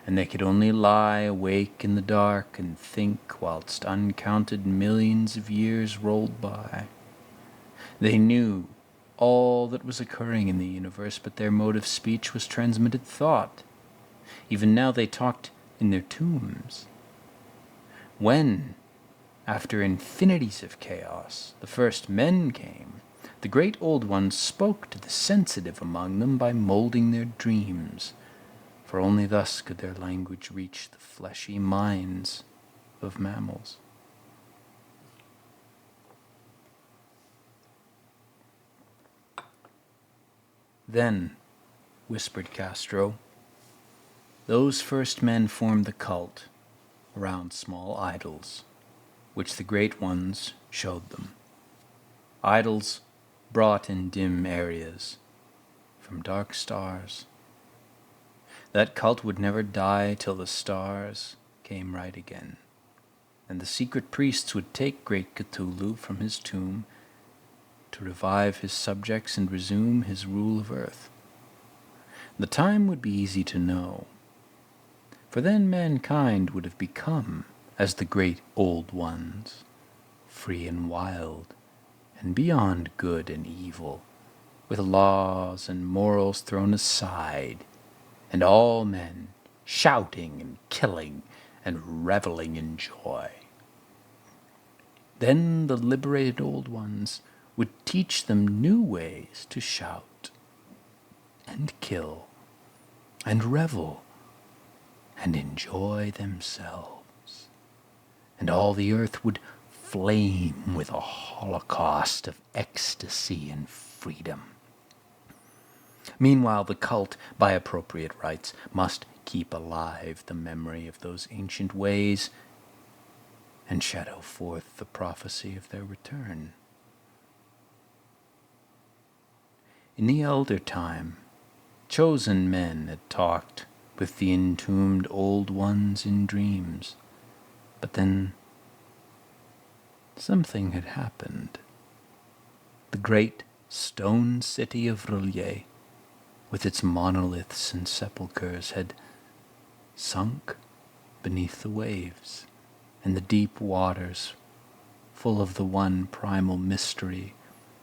and they could only lie awake in the dark and think whilst uncounted millions of years rolled by. They knew all that was occurring in the universe, but their mode of speech was transmitted thought. Even now they talked in their tombs. When, after infinities of chaos, the first men came, the great old ones spoke to the sensitive among them by molding their dreams, for only thus could their language reach the fleshy minds of mammals. Then, whispered Castro, those first men formed the cult around small idols, which the great ones showed them. Idols brought in dim areas from dark stars. That cult would never die till the stars came right again, and the secret priests would take great Cthulhu from his tomb to revive his subjects and resume his rule of earth. The time would be easy to know, for then mankind would have become as the great old ones, free and wild, and beyond good and evil, with laws and morals thrown aside, and all men shouting and killing and reveling in joy. Then the liberated old ones would teach them new ways to shout and kill and revel and enjoy themselves, and all the earth would flame with a holocaust of ecstasy and freedom. Meanwhile, the cult, by appropriate rites, must keep alive the memory of those ancient ways and shadow forth the prophecy of their return. In the elder time, chosen men had talked with the entombed old ones in dreams, but then something had happened. The great stone city of Roulier, with its monoliths and sepulchres, had sunk beneath the waves, and the deep waters, full of the one primal mystery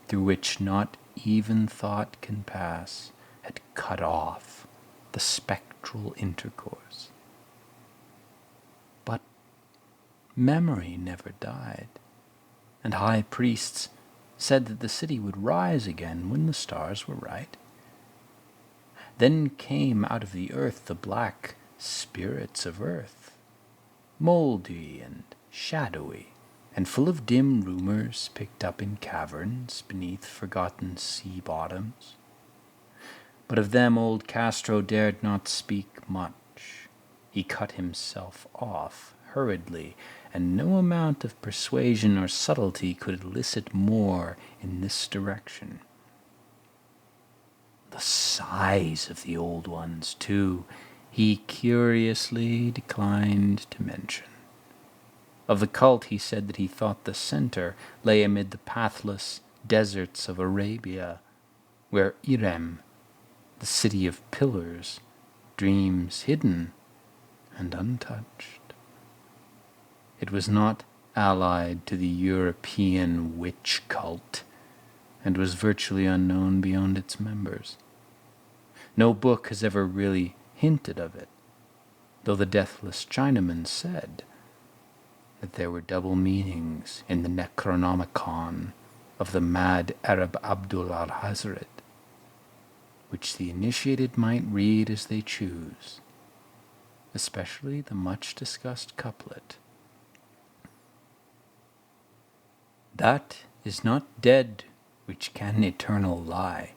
through which not even thought can pass, had cut off the spectral intercourse. But memory never died, and high priests said that the city would rise again when the stars were right. Then came out of the earth the black spirits of earth, mouldy and shadowy, and full of dim rumors picked up in caverns beneath forgotten sea bottoms. But of them old Castro dared not speak much. He cut himself off hurriedly, and no amount of persuasion or subtlety could elicit more in this direction. The size of the old ones, too, he curiously declined to mention. Of the cult he said that he thought the center lay amid the pathless deserts of Arabia, where Irem, the city of pillars, dreams hidden and untouched. It was not allied to the European witch cult, and was virtually unknown beyond its members. No book has ever really hinted of it, though the deathless Chinaman said that there were double meanings in the Necronomicon of the mad Arab Abdul al-Hazred, which the initiated might read as they choose, especially the much-discussed couplet. That is not dead which can eternal lie,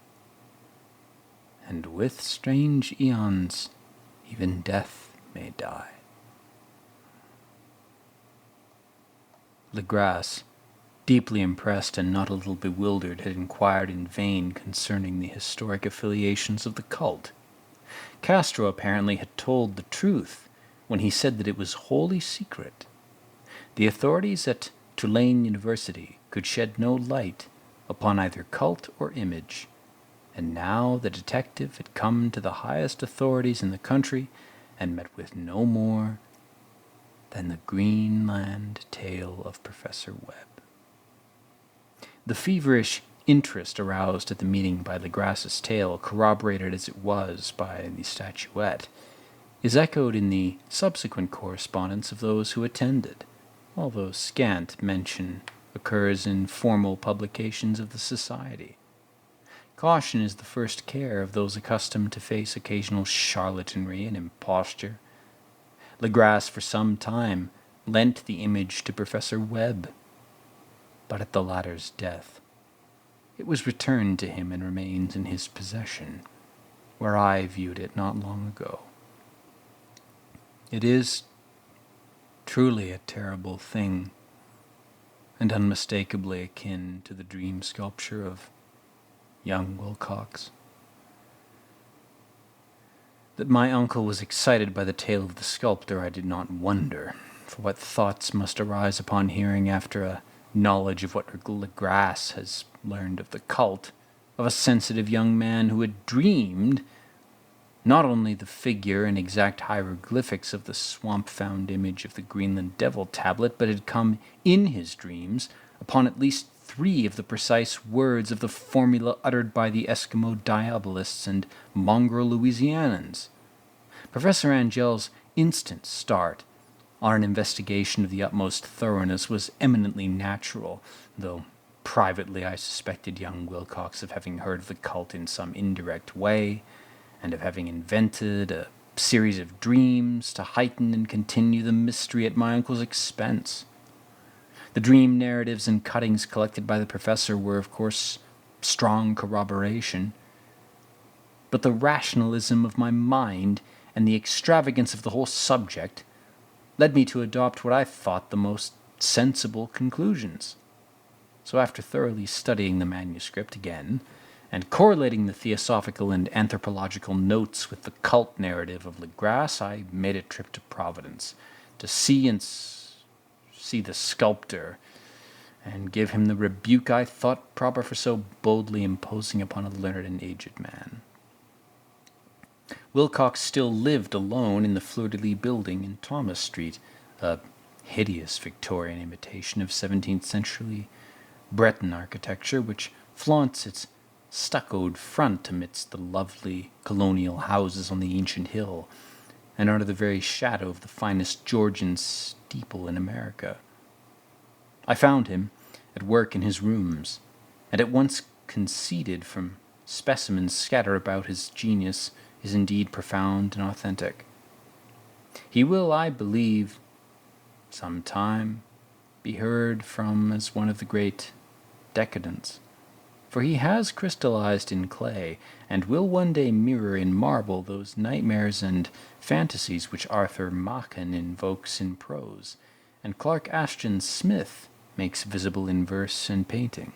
and with strange eons even death may die. Legras, deeply impressed and not a little bewildered, had inquired in vain concerning the historic affiliations of the cult. Castro apparently had told the truth when he said that it was wholly secret. The authorities at Tulane University could shed no light upon either cult or image, and now the detective had come to the highest authorities in the country and met with no more than the Greenland tale of Professor Webb. The feverish interest aroused at the meeting by Legras's tale, corroborated as it was by the statuette, is echoed in the subsequent correspondence of those who attended, although scant mention occurs in formal publications of the Society. Caution is the first care of those accustomed to face occasional charlatanry and imposture. Legras for some time lent the image to Professor Webb, but at the latter's death it was returned to him and remains in his possession, where I viewed it not long ago. It is truly a terrible thing, and unmistakably akin to the dream sculpture of young Wilcox. That my uncle was excited by the tale of the sculptor I did not wonder, for what thoughts must arise upon hearing, after a knowledge of what Legras has learned of the cult, of a sensitive young man who had dreamed not only the figure and exact hieroglyphics of the swamp-found image of the Greenland Devil tablet, but had come in his dreams upon at least 3 of the precise words of the formula uttered by the Eskimo diabolists and mongrel Louisianans. Professor Angel's instant start on an investigation of the utmost thoroughness was eminently natural, though privately I suspected young Wilcox of having heard of the cult in some indirect way, and of having invented a series of dreams to heighten and continue the mystery at my uncle's expense. The dream narratives and cuttings collected by the professor were, of course, strong corroboration, but the rationalism of my mind and the extravagance of the whole subject led me to adopt what I thought the most sensible conclusions. So after thoroughly studying the manuscript again, and correlating the theosophical and anthropological notes with the cult narrative of Legras, I made a trip to Providence to see the sculptor and give him the rebuke I thought proper for so boldly imposing upon a learned and aged man. Wilcox still lived alone in the fleur-de-lis building in Thomas Street, a hideous Victorian imitation of 17th century Breton architecture, which flaunts its stuccoed front amidst the lovely colonial houses on the ancient hill, and under the very shadow of the finest Georgian steeple in America. I found him at work in his rooms, and at once conceded from specimens scattered about his genius is indeed profound and authentic. He will, I believe, some time be heard from as one of the great decadents, for he has crystallized in clay, and will one day mirror in marble those nightmares and fantasies which Arthur Machen invokes in prose, and Clark Ashton Smith makes visible in verse and painting.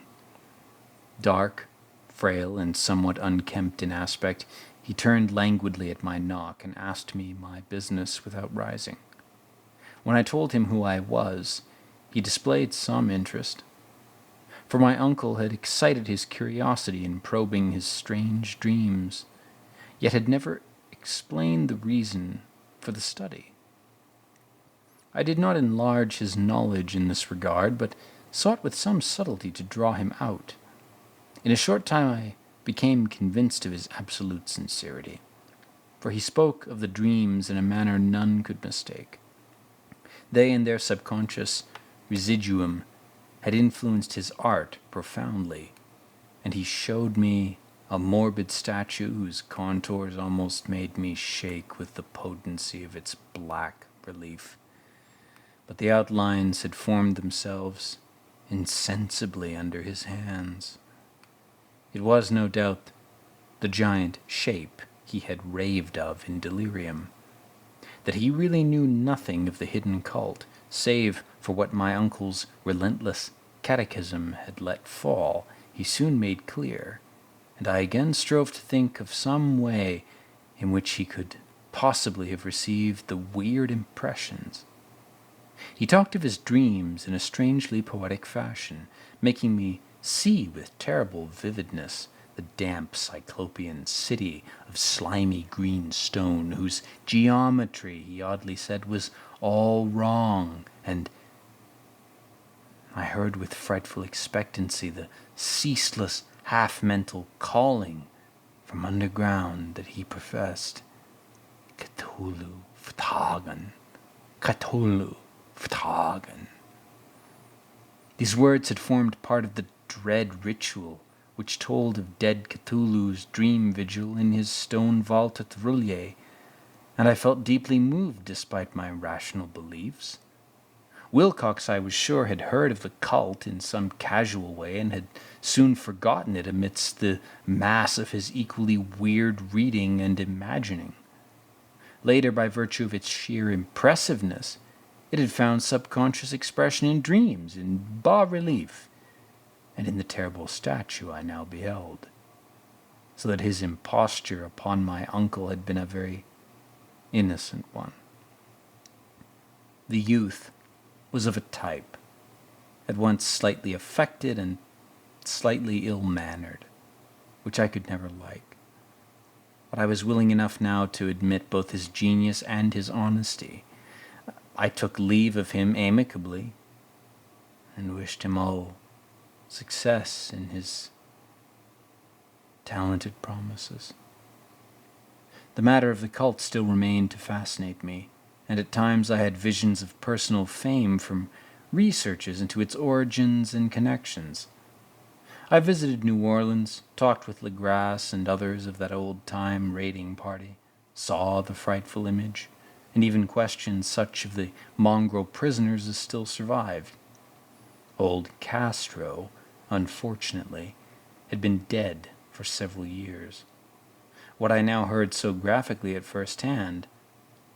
Dark, frail, and somewhat unkempt in aspect, he turned languidly at my knock and asked me my business without rising. When I told him who I was, he displayed some interest, for my uncle had excited his curiosity in probing his strange dreams, yet had never explained the reason for the study. I did not enlarge his knowledge in this regard, but sought with some subtlety to draw him out. In a short time I became convinced of his absolute sincerity, for he spoke of the dreams in a manner none could mistake. They and their subconscious residuum had influenced his art profoundly, and he showed me a morbid statue whose contours almost made me shake with the potency of its black relief. But the outlines had formed themselves insensibly under his hands. It was, no doubt, the giant shape he had raved of in delirium. That he really knew nothing of the hidden cult, save for what my uncle's relentless catechism had let fall, he soon made clear, and I again strove to think of some way in which he could possibly have received the weird impressions. He talked of his dreams in a strangely poetic fashion, making me see with terrible vividness the damp cyclopean city of slimy green stone, whose geometry, he oddly said, was all wrong, and I heard with frightful expectancy the ceaseless, half-mental calling from underground that he professed. Cthulhu Ftagan. Cthulhu Ftagan. These words had formed part of the dread ritual which told of dead Cthulhu's dream vigil in his stone vault at Rullier, and I felt deeply moved despite my rational beliefs. Wilcox, I was sure, had heard of the cult in some casual way and had soon forgotten it amidst the mass of his equally weird reading and imagining. Later, by virtue of its sheer impressiveness, it had found subconscious expression in dreams, in bas-relief, and in the terrible statue I now beheld, so that his imposture upon my uncle had been a very innocent one. The youth was of a type, at once slightly affected and slightly ill-mannered, which I could never like. But I was willing enough now to admit both his genius and his honesty. I took leave of him amicably, and wished him all success in his talented promises. The matter of the cult still remained to fascinate me, and at times I had visions of personal fame from researches into its origins and connections. I visited New Orleans, talked with Legras and others of that old-time raiding party, saw the frightful image, and even questioned such of the mongrel prisoners as still survived. Old Castro, unfortunately, had been dead for several years. What I now heard so graphically at first hand,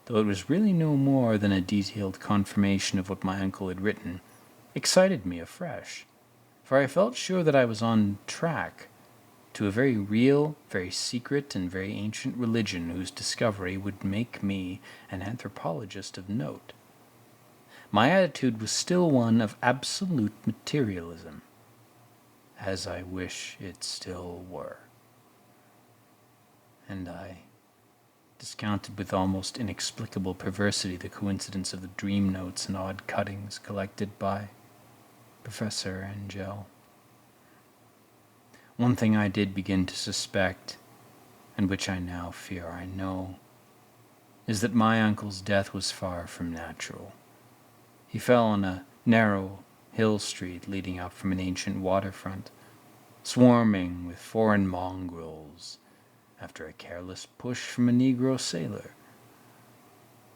though it was really no more than a detailed confirmation of what my uncle had written, excited me afresh, for I felt sure that I was on track to a very real, very secret, and very ancient religion whose discovery would make me an anthropologist of note. My attitude was still one of absolute materialism, as I wish it still were. And I discounted with almost inexplicable perversity the coincidence of the dream notes and odd cuttings collected by Professor Angell. One thing I did begin to suspect, and which I now fear I know, is that my uncle's death was far from natural. He fell on a narrow hill street leading up from an ancient waterfront, swarming with foreign mongrels, after a careless push from a Negro sailor.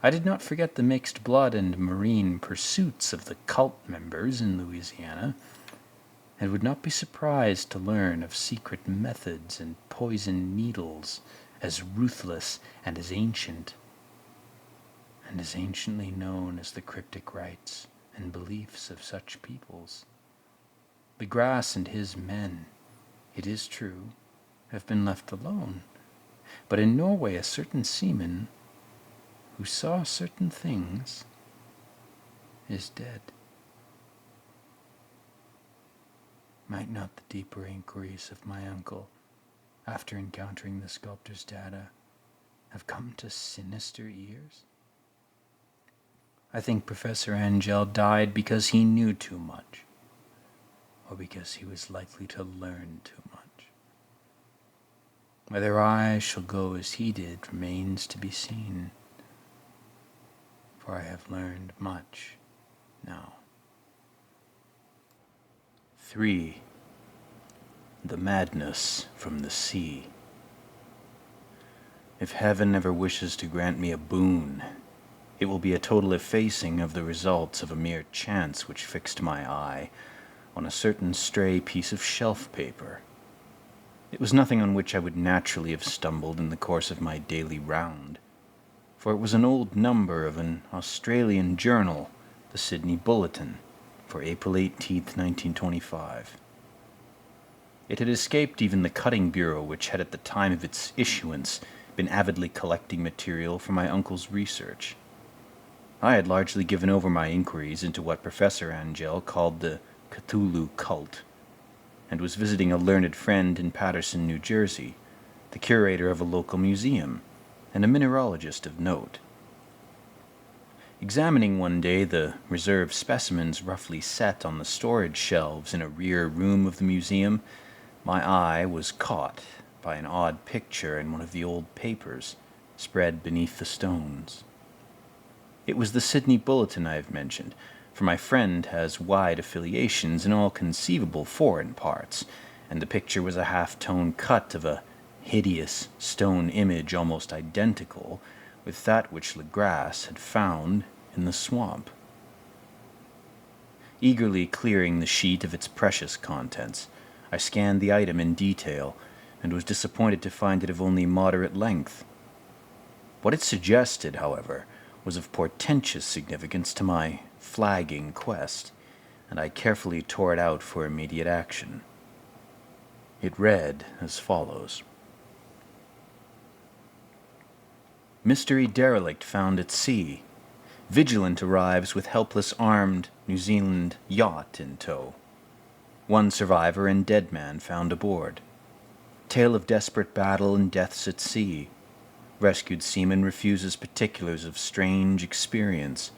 I did not forget the mixed blood and marine pursuits of the cult members in Louisiana, and would not be surprised to learn of secret methods and poison needles as ruthless and as ancient, and as anciently known as the cryptic rites and beliefs of such peoples. Legras and his men, it is true, have been left alone, but in Norway a certain seaman who saw certain things is dead. Might not the deeper inquiries of my uncle, after encountering the sculptor's data, have come to sinister ears? I think Professor Angell died because he knew too much, or because he was likely to learn too much. Whether I shall go as he did remains to be seen, for I have learned much now. 3. The Madness from the Sea. If heaven ever wishes to grant me a boon, it will be a total effacing of the results of a mere chance which fixed my eye on a certain stray piece of shelf paper. It was nothing on which I would naturally have stumbled in the course of my daily round, for it was an old number of an Australian journal, the Sydney Bulletin, for April 18th, 1925. It had escaped even the cutting bureau, which had at the time of its issuance been avidly collecting material for my uncle's research. I had largely given over my inquiries into what Professor Angell called the Cthulhu cult, and was visiting a learned friend in Paterson, New Jersey, the curator of a local museum, and a mineralogist of note. Examining one day the reserved specimens roughly set on the storage shelves in a rear room of the museum, my eye was caught by an odd picture in one of the old papers spread beneath the stones. It was the Sydney Bulletin I have mentioned, for my friend has wide affiliations in all conceivable foreign parts, and the picture was a half-tone cut of a hideous stone image almost identical with that which Legrasse had found in the swamp. Eagerly clearing the sheet of its precious contents, I scanned the item in detail, and was disappointed to find it of only moderate length. What it suggested, however, was of portentous significance to my flagging quest, and I carefully tore it out for immediate action. It read as follows: Mystery derelict found at sea. Vigilant arrives with helpless armed New Zealand yacht in tow. One survivor and dead man found aboard. Tale of desperate battle and deaths at sea. Rescued seaman refuses particulars of strange experience.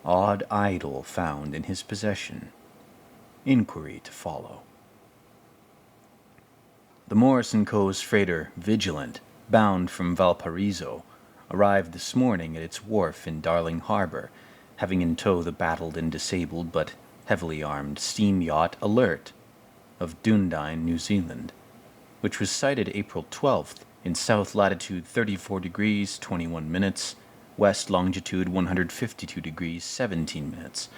Odd idol found in his possession. Inquiry to follow. The Morris & Co.'s freighter Vigilant, bound from Valparaiso, arrived this morning at its wharf in Darling Harbor, having in tow the battled and disabled but heavily armed steam yacht Alert of Dunedin, New Zealand, which was sighted April 12th in south latitude 34 degrees 21 minutes, west longitude 152 degrees 17 minutes,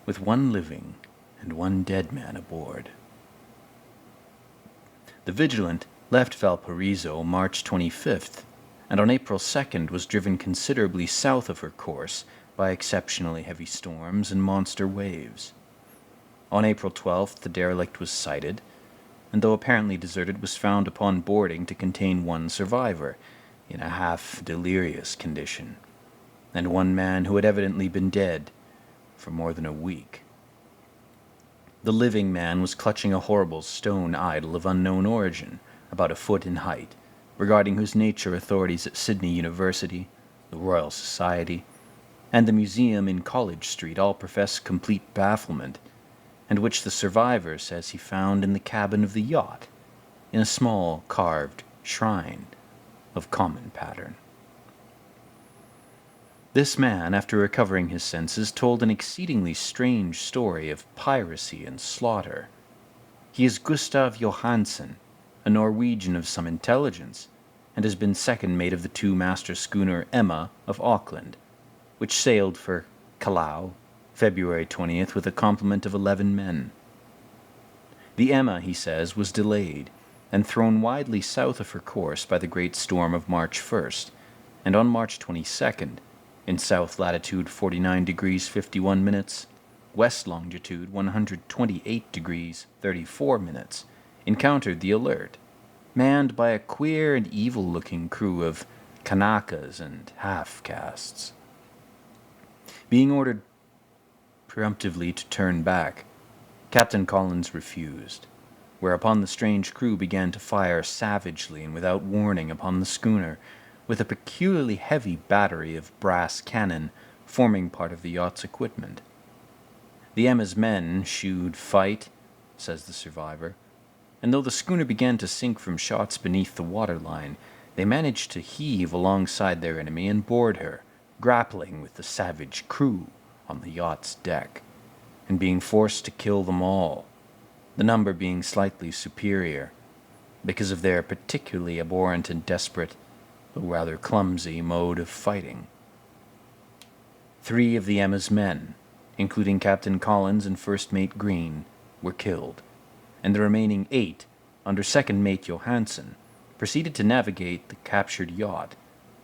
with one living and one dead man aboard. The Vigilant left Valparaiso March 25th, and on April 2nd was driven considerably south of her course by exceptionally heavy storms and monster waves. On April 12th, the derelict was sighted, and though apparently deserted, was found upon boarding to contain one survivor, in a half-delirious condition, and one man who had evidently been dead for more than a week. The living man was clutching a horrible stone idol of unknown origin, about a foot in height, regarding whose nature authorities at Sydney University, the Royal Society, and the museum in College Street all profess complete bafflement, and which the survivor says he found in the cabin of the yacht, in a small carved shrine of common pattern. This man, after recovering his senses, told an exceedingly strange story of piracy and slaughter. He is Gustav Johansen, a Norwegian of some intelligence, and has been second mate of the two-master schooner Emma of Auckland, which sailed for Callao, February 20th, with a complement of 11 men. The Emma, he says, was delayed and thrown widely south of her course by the great storm of March 1st, and on March 22nd, in south latitude 49 degrees 51 minutes, west longitude 128 degrees 34 minutes, encountered the Alert, manned by a queer and evil-looking crew of Kanakas and half-castes. Being ordered peremptively to turn back, Captain Collins refused, whereupon the strange crew began to fire savagely and without warning upon the schooner, with a peculiarly heavy battery of brass cannon forming part of the yacht's equipment. The Emma's men shewed fight, says the survivor, and though the schooner began to sink from shots beneath the waterline, they managed to heave alongside their enemy and board her, grappling with the savage crew on the yacht's deck, and being forced to kill them all, the number being slightly superior, because of their particularly abhorrent and desperate, though rather clumsy, mode of fighting. 3 of the Emma's men, including Captain Collins and First Mate Green, were killed, and the remaining 8, under Second Mate Johansen, proceeded to navigate the captured yacht,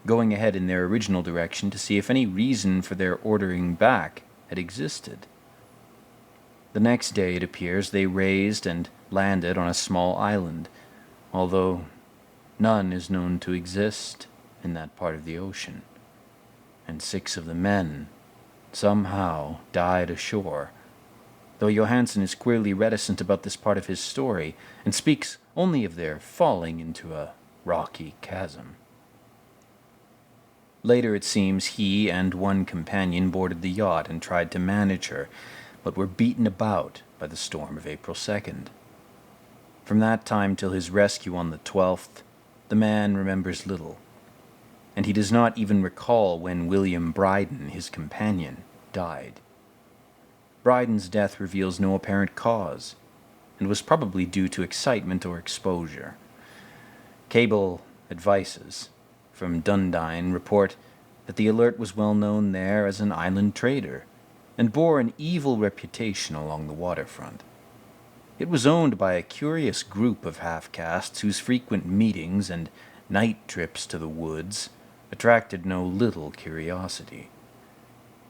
going ahead in their original direction to see if any reason for their ordering back had existed. The next day, it appears, they raised and landed on a small island, although none is known to exist in that part of the ocean, and 6 of the men somehow died ashore, though Johansen is queerly reticent about this part of his story and speaks only of their falling into a rocky chasm. Later, it seems, he and one companion boarded the yacht and tried to manage her, but were beaten about by the storm of April 2nd. From that time till his rescue on the 12th, the man remembers little, and he does not even recall when William Bryden, his companion, died. Bryden's death reveals no apparent cause, and was probably due to excitement or exposure. Cable advices from Dundine report that the Alert was well known there as an island trader, and bore an evil reputation along the waterfront. It was owned by a curious group of half-castes whose frequent meetings and night trips to the woods attracted no little curiosity,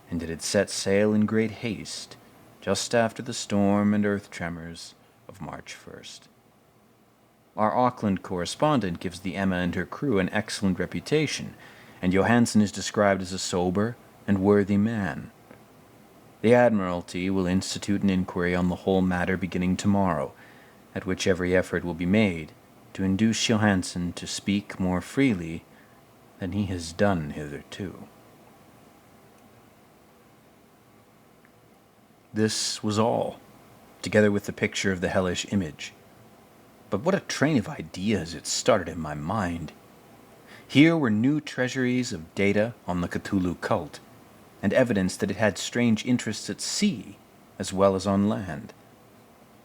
and it had set sail in great haste just after the storm and earth tremors of March 1st. Our Auckland correspondent gives the Emma and her crew an excellent reputation, and Johansen is described as a sober and worthy man. The Admiralty will institute an inquiry on the whole matter beginning tomorrow, at which every effort will be made to induce Johansen to speak more freely than he has done hitherto. This was all, together with the picture of the hellish image. But what a train of ideas it started in my mind. Here were new treasuries of data on the Cthulhu cult, and evidence that it had strange interests at sea as well as on land.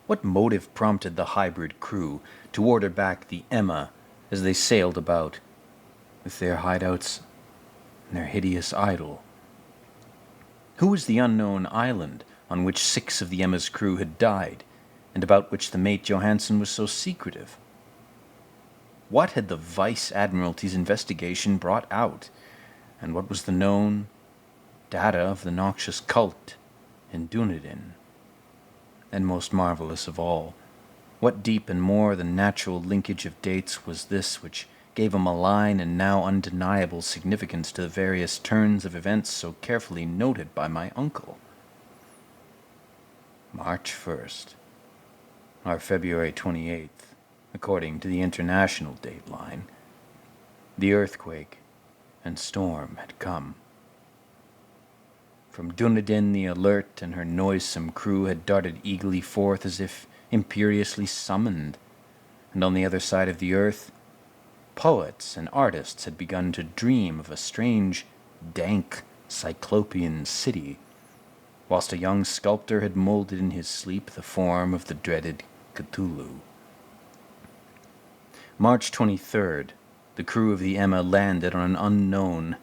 What motive prompted the hybrid crew to order back the Emma as they sailed about, with their hideouts and their hideous idol? Who was the unknown island on which 6 of the Emma's crew had died, and about which the mate Johansen was so secretive? What had the Vice Admiralty's investigation brought out, and what was the known data of the noxious cult in Dunedin? And most marvelous of all, what deep and more than natural linkage of dates was this which gave a malign and now undeniable significance to the various turns of events so carefully noted by my uncle? March 1st, or February 28th, according to the international dateline. The earthquake and storm had come. From Dunedin the Alert and her noisome crew had darted eagerly forth as if imperiously summoned, and on the other side of the earth, poets and artists had begun to dream of a strange, dank, cyclopean city, whilst a young sculptor had molded in his sleep the form of the dreaded Cthulhu. March 23rd, the crew of the Emma landed on an unknown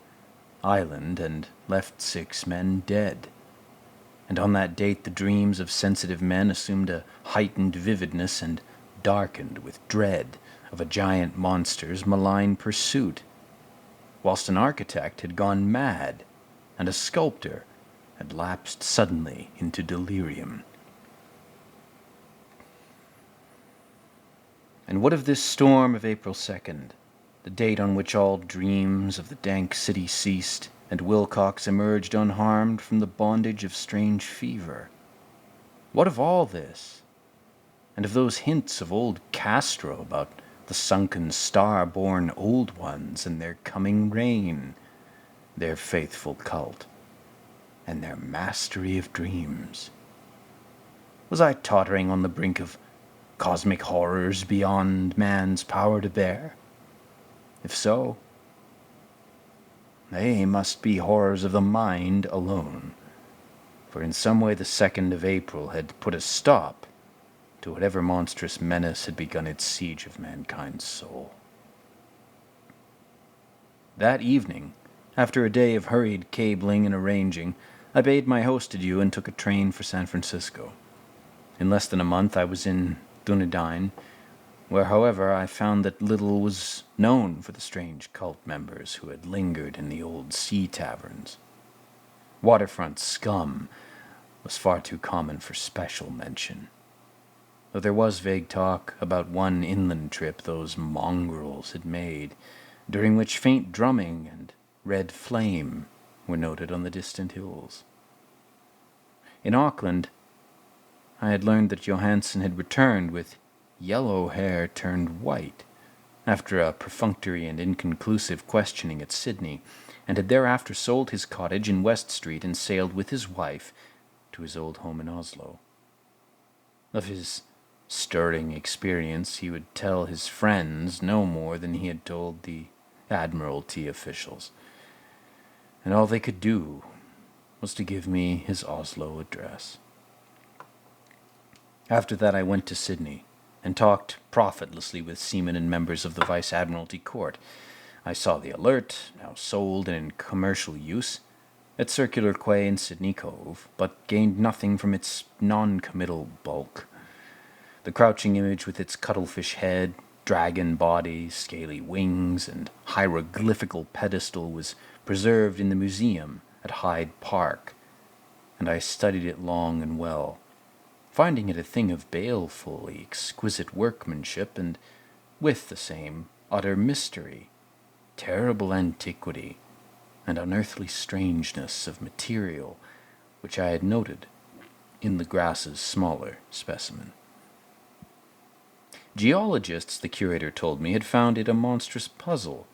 island and left 6 men dead. And on that date the dreams of sensitive men assumed a heightened vividness and darkened with dread of a giant monster's malign pursuit, whilst an architect had gone mad and a sculptor had lapsed suddenly into delirium. And what of this storm of April 2nd, the date on which all dreams of the dank city ceased, and Wilcox emerged unharmed from the bondage of strange fever? What of all this, and of those hints of old Castro about the sunken star-born old ones and their coming reign, their faithful cult, and their mastery of dreams? Was I tottering on the brink of cosmic horrors beyond man's power to bear? If so, they must be horrors of the mind alone, for in some way the 2nd of April had put a stop to whatever monstrous menace had begun its siege of mankind's soul. That evening, after a day of hurried cabling and arranging, I bade my host adieu and took a train for San Francisco. In less than a month I was in Dunedin, where, however, I found that little was known for the strange cult members who had lingered in the old sea taverns. Waterfront scum was far too common for special mention, though there was vague talk about one inland trip those mongrels had made, during which faint drumming and red flame were noted on the distant hills. In Auckland, I had learned that Johansen had returned with yellow hair turned white after a perfunctory and inconclusive questioning at Sydney, and had thereafter sold his cottage in West Street and sailed with his wife to his old home in Oslo. Of his stirring experience he would tell his friends no more than he had told the Admiralty officials, and all they could do was to give me his Oslo address. After that I went to Sydney and talked profitlessly with seamen and members of the Vice Admiralty Court. I saw the Alert, now sold and in commercial use, at Circular Quay in Sydney Cove, but gained nothing from its non-committal bulk. The crouching image with its cuttlefish head, dragon body, scaly wings, and hieroglyphical pedestal was preserved in the museum at Hyde Park, and I studied it long and well, finding it a thing of balefully exquisite workmanship and with the same utter mystery, terrible antiquity, and unearthly strangeness of material which I had noted in the Grass's smaller specimen. Geologists, the curator told me, had found it a monstrous puzzle,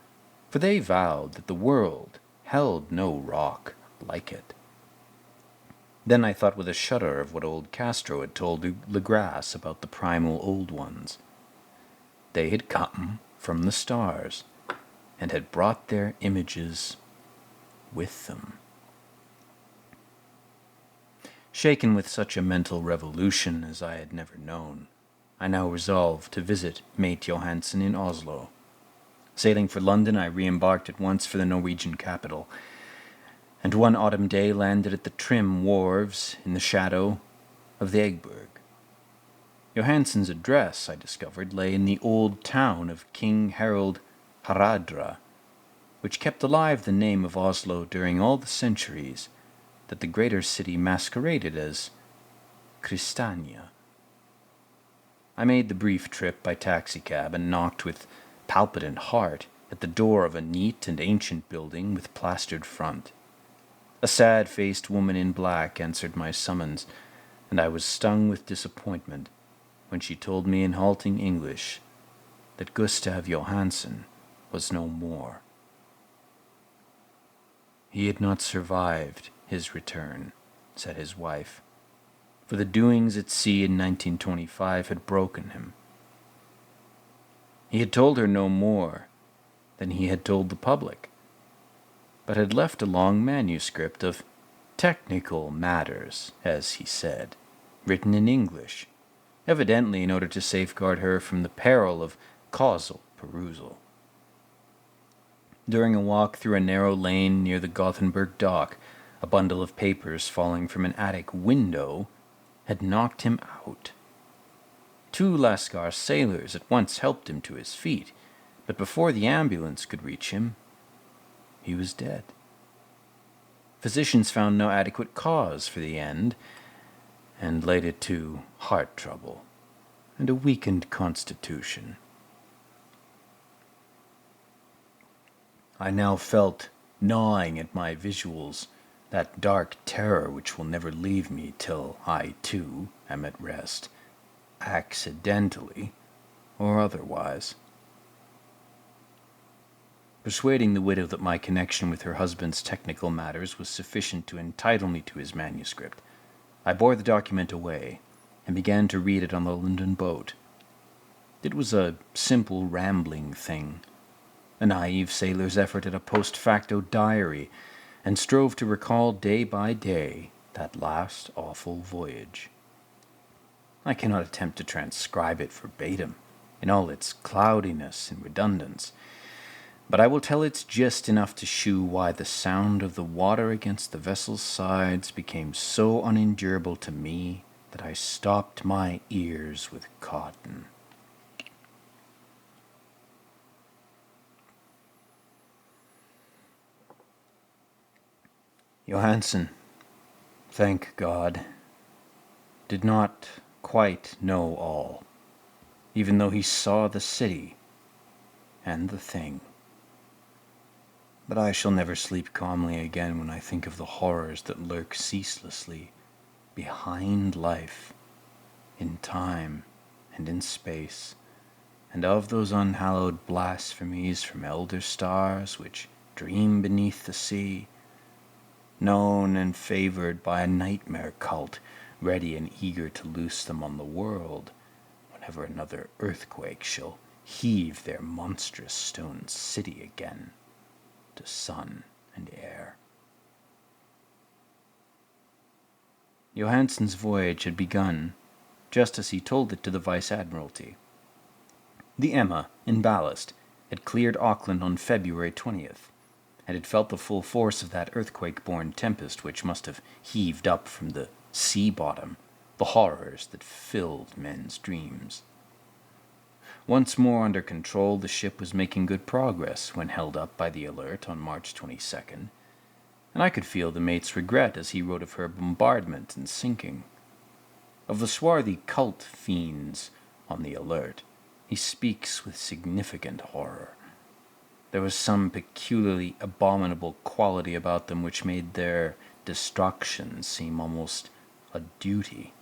for they vowed that the world held no rock like it. Then I thought with a shudder of what old Castro had told Legrasse about the primal old ones. They had come from the stars, and had brought their images with them. Shaken with such a mental revolution as I had never known, I now resolved to visit Mate Johansen in Oslo. Sailing for London, I re-embarked at once for the Norwegian capital, and one autumn day landed at the trim wharves in the shadow of the Eggberg. Johansen's address, I discovered, lay in the old town of King Harald Haradra, which kept alive the name of Oslo during all the centuries that the greater city masqueraded as Christiania. I made the brief trip by taxicab and knocked with palpitant heart at the door of a neat and ancient building with plastered front. A sad-faced woman in black answered my summons, and I was stung with disappointment when she told me in halting English that Gustav Johansen was no more. He had not survived his return, said his wife, for the doings at sea in 1925 had broken him. He had told her no more than he had told the public, but had left a long manuscript of technical matters, as he said, written in English, evidently in order to safeguard her from the peril of causal perusal. During a walk through a narrow lane near the Gothenburg dock, a bundle of papers falling from an attic window had knocked him out. 2 Lascar sailors at once helped him to his feet, but before the ambulance could reach him, he was dead. Physicians found no adequate cause for the end, and laid it to heart trouble and a weakened constitution. I now felt, gnawing at my visuals, that dark terror which will never leave me till I, too, am at rest, accidentally or otherwise. Persuading the widow that my connection with her husband's technical matters was sufficient to entitle me to his manuscript, I bore the document away and began to read it on the London boat. It was a simple, rambling thing, a naive sailor's effort at a post facto diary, and strove to recall day by day that last awful voyage. I cannot attempt to transcribe it verbatim, in all its cloudiness and redundance, but I will tell its gist enough to shew why the sound of the water against the vessel's sides became so unendurable to me that I stopped my ears with cotton. Johansen, thank God, did not quite know all, even though he saw the city and the thing. But I shall never sleep calmly again when I think of the horrors that lurk ceaselessly behind life in time and in space, and of those unhallowed blasphemies from elder stars which dream beneath the sea, known and favored by a nightmare cult ready and eager to loose them on the world whenever another earthquake shall heave their monstrous stone city again to sun and air. Johansen's voyage had begun just as he told it to the Vice-Admiralty. The Emma, in ballast, had cleared Auckland on February 20th, and had felt the full force of that earthquake-born tempest which must have heaved up from the sea bottom the horrors that filled men's dreams. Once more under control, the ship was making good progress when held up by the Alert on March 22nd, and I could feel the mate's regret as he wrote of her bombardment and sinking. Of the swarthy cult fiends on the Alert, he speaks with significant horror. There was some peculiarly abominable quality about them which made their destruction seem almost a duty.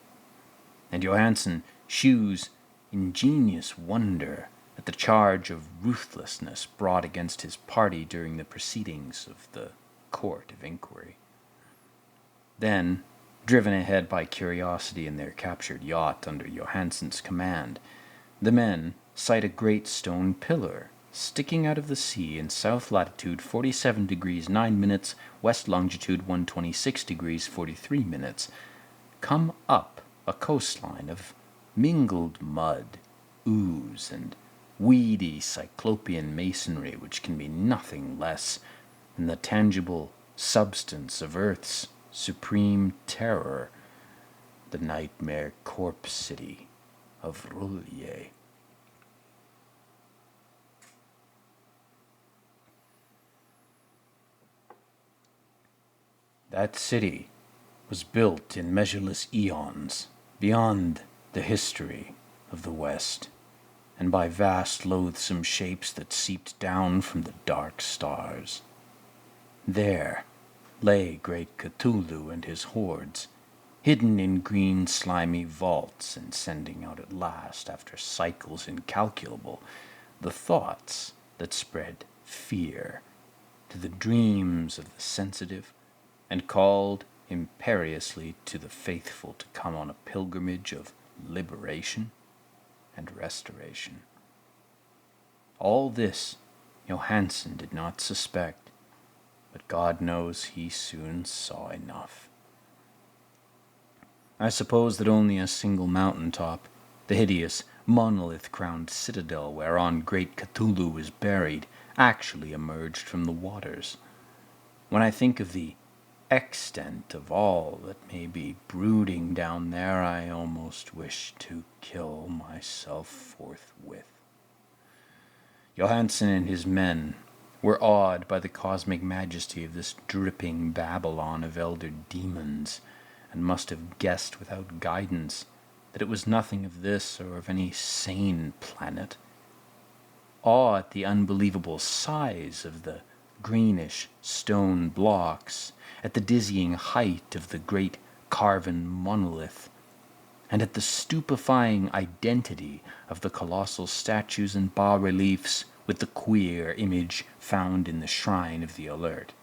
And Johansen shews ingenious wonder at the charge of ruthlessness brought against his party during the proceedings of the court of inquiry. Then, driven ahead by curiosity in their captured yacht under Johansen's command, the men sight a great stone pillar sticking out of the sea in south latitude 47 degrees 9 minutes, west longitude 126 degrees 43 minutes, come up a coastline of mingled mud, ooze, and weedy cyclopean masonry which can be nothing less than the tangible substance of Earth's supreme terror, the nightmare corpse city of R'lyeh. That city was built in measureless eons beyond the history of the West, and by vast loathsome shapes that seeped down from the dark stars. There lay great Cthulhu and his hordes, hidden in green slimy vaults and sending out at last, after cycles incalculable, the thoughts that spread fear to the dreams of the sensitive and called imperiously to the faithful to come on a pilgrimage of liberation and restoration. All this Johansen did not suspect, but God knows he soon saw enough. I suppose that only a single mountain top, the hideous monolith-crowned citadel whereon great Cthulhu was buried, actually emerged from the waters. When I think of the extent of all that may be brooding down there, I almost wish to kill myself forthwith. Johansen and his men were awed by the cosmic majesty of this dripping Babylon of elder demons, and must have guessed without guidance that it was nothing of this or of any sane planet. Awe at the unbelievable size of the greenish stone blocks, at the dizzying height of the great carven monolith, and at the stupefying identity of the colossal statues and bas-reliefs with the queer image found in the shrine of the Alert,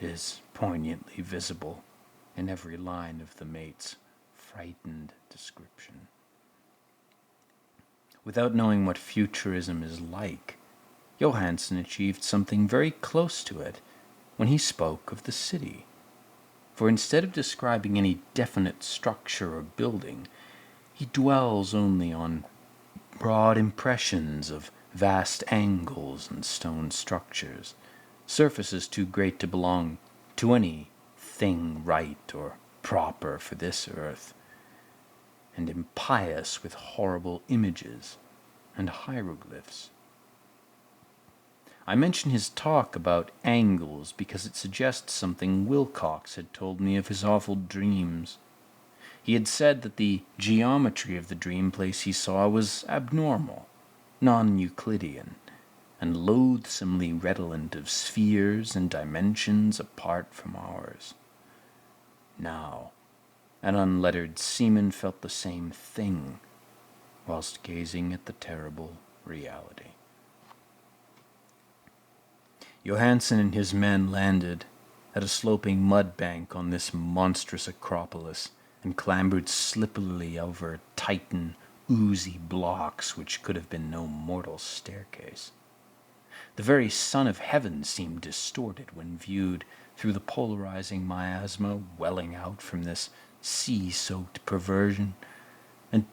is poignantly visible in every line of the mate's frightened description. Without knowing what futurism is like, Johansen achieved something very close to it when he spoke of the city. For instead of describing any definite structure or building, he dwells only on broad impressions of vast angles and stone structures, surfaces too great to belong to any thing right or proper for this earth, and impious with horrible images and hieroglyphs. I mention his talk about angles because it suggests something Wilcox had told me of his awful dreams. He had said that the geometry of the dream place he saw was abnormal, non-Euclidean, and loathsomely redolent of spheres and dimensions apart from ours. Now, An unlettered seaman felt the same thing whilst gazing at the terrible reality. Johansen and his men landed at a sloping mud bank on this monstrous acropolis and clambered slipperily over Titan, oozy blocks which could have been no mortal staircase. The very sun of heaven seemed distorted when viewed through the polarizing miasma welling out from this sea-soaked perversion, and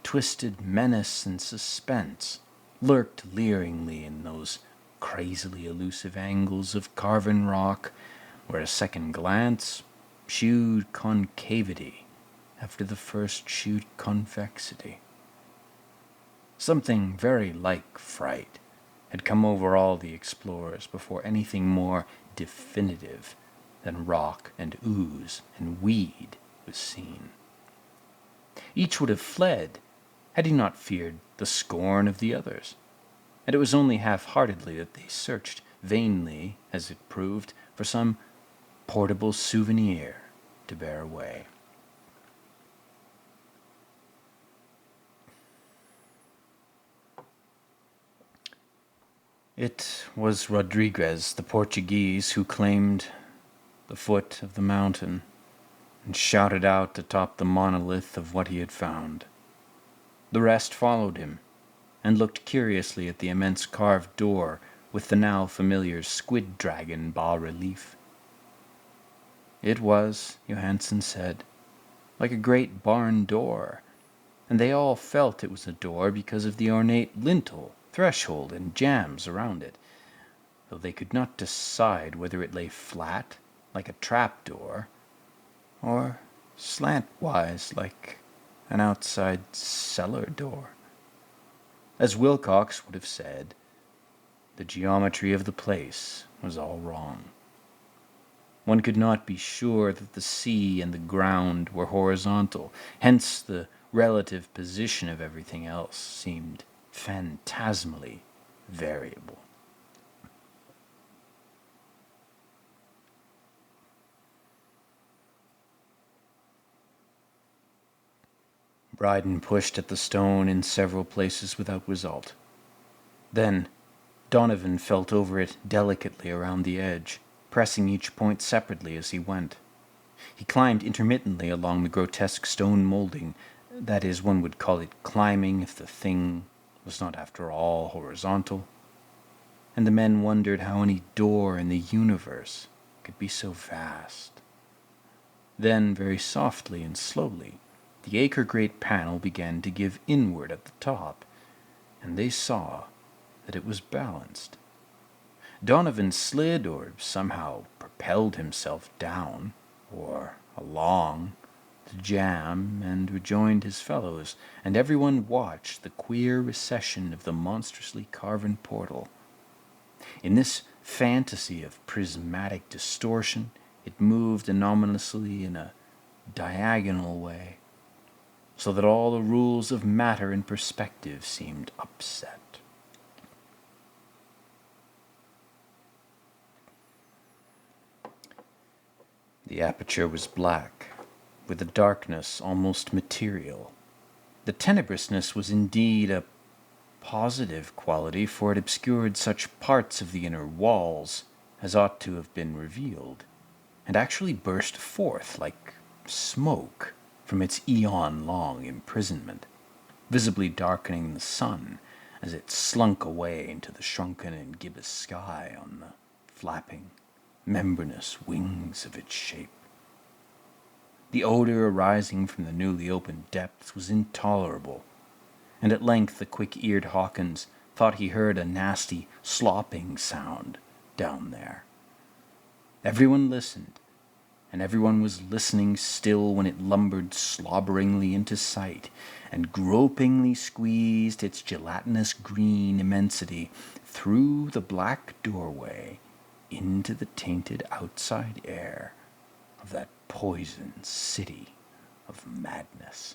twisted menace and suspense lurked leeringly in those crazily elusive angles of carven rock where a second glance shewed concavity after the first shewed convexity. Something very like fright had come over all the explorers before anything more definitive than rock and ooze and weed was seen. Each would have fled had he not feared the scorn of the others, and it was only half-heartedly that they searched vainly, as it proved, for some portable souvenir to bear away. It was Rodriguez, the Portuguese, who claimed the foot of the mountain and shouted out atop the monolith of what he had found. The rest followed him and looked curiously at the immense carved door with the now familiar squid dragon bas-relief. It was, Johansen said, like a great barn door, and they all felt it was a door because of the ornate lintel, threshold, and jambs around it, though they could not decide whether it lay flat, like a trap-door, or slantwise, like an outside cellar door. As Wilcox would have said, the geometry of the place was all wrong. One could not be sure that the sea and the ground were horizontal, hence the relative position of everything else seemed phantasmally variable. Bryden pushed at the stone in several places without result. Then Donovan felt over it delicately around the edge, pressing each point separately as he went. He climbed intermittently along the grotesque stone molding, that is, one would call it climbing if the thing was not after all horizontal, and the men wondered how any door in the universe could be so vast. Then, very softly and slowly, the acre-great panel began to give inward at the top, and they saw that it was balanced. Donovan slid or somehow propelled himself down, or along, the jamb and rejoined his fellows, and everyone watched the queer recession of the monstrously carven portal. In this fantasy of prismatic distortion, it moved anomalously in a diagonal way, so that all the rules of matter and perspective seemed upset. The aperture was black, with a darkness almost material. The tenebrousness was indeed a positive quality, for it obscured such parts of the inner walls as ought to have been revealed, and actually burst forth like smoke from its eon-long imprisonment, visibly darkening the sun as it slunk away into the shrunken and gibbous sky on the flapping, membranous wings of its shape. The odor arising from the newly opened depths was intolerable, and at length the quick-eared Hawkins thought he heard a nasty slopping sound down there. Everyone listened, and everyone was listening still when it lumbered slobberingly into sight and gropingly squeezed its gelatinous green immensity through the black doorway into the tainted outside air of that poisoned city of madness.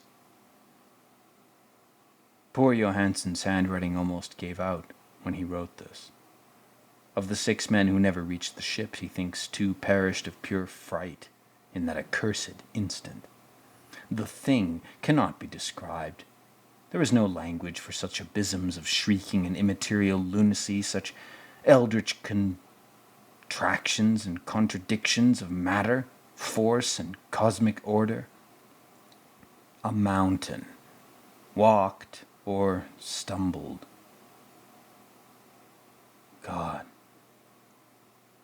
Poor Johansen's handwriting almost gave out when he wrote this. Of the 6 men who never reached the ship, he thinks 2 perished of pure fright in that accursed instant. The thing cannot be described. There is no language for such abysms of shrieking and immaterial lunacy, such eldritch contractions and contradictions of matter, force, and cosmic order. A mountain, walked or stumbled. God,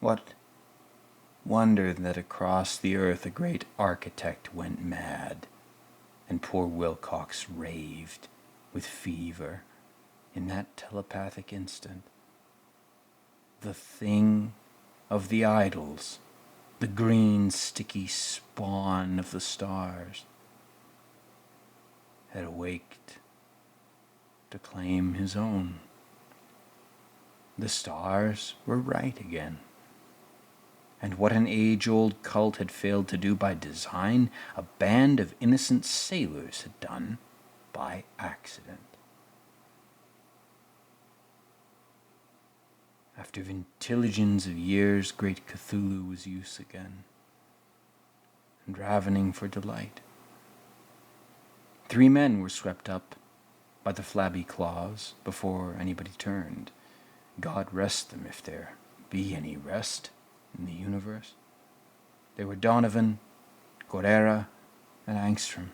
what wonder that across the earth a great architect went mad, and poor Wilcox raved with fever in that telepathic instant. The thing of the idols, the green sticky spawn of the stars, had awaked to claim his own. The stars were right again. And what an age-old cult had failed to do by design, a band of innocent sailors had done by accident. After vintillations of years, great Cthulhu was use again, and ravening for delight. 3 men were swept up by the flabby claws before anybody turned. God rest them, if there be any rest in the universe. They were Donovan, Correra, and Angstrom.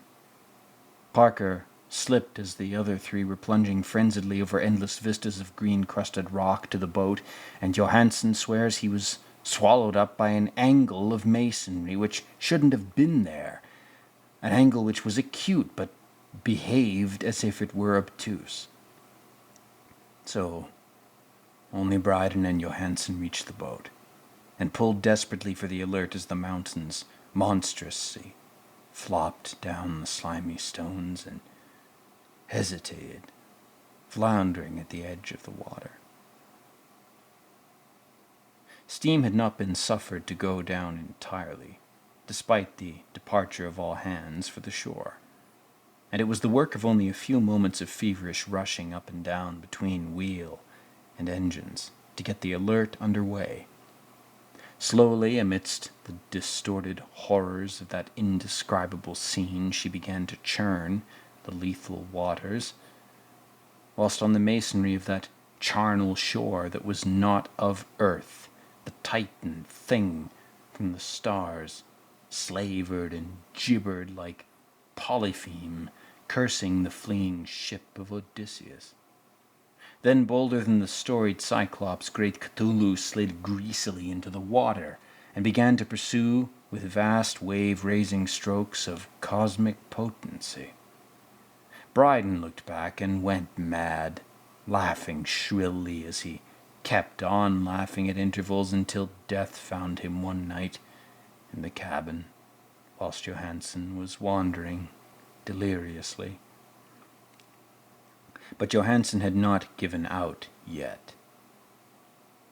Parker slipped as the other 3 were plunging frenziedly over endless vistas of green-crusted rock to the boat, and Johansen swears he was swallowed up by an angle of masonry which shouldn't have been there, an angle which was acute but behaved as if it were obtuse. So only Bryden and Johansen reached the boat, and pulled desperately for the Alert as the mountains, monstrously, flopped down the slimy stones and hesitated, floundering at the edge of the water. Steam had not been suffered to go down entirely, despite the departure of all hands for the shore, and it was the work of only a few moments of feverish rushing up and down between wheel and engines to get the Alert under way. Slowly, amidst the distorted horrors of that indescribable scene, she began to churn the lethal waters, whilst on the masonry of that charnel shore that was not of earth, the Titan thing from the stars slavered and gibbered like Polypheme, cursing the fleeing ship of Odysseus. Then, bolder than the storied Cyclops, great Cthulhu slid greasily into the water and began to pursue with vast wave-raising strokes of cosmic potency. Bryden looked back and went mad, laughing shrilly as he kept on laughing at intervals until death found him one night in the cabin, whilst Johansen was wandering deliriously. But Johansen had not given out yet.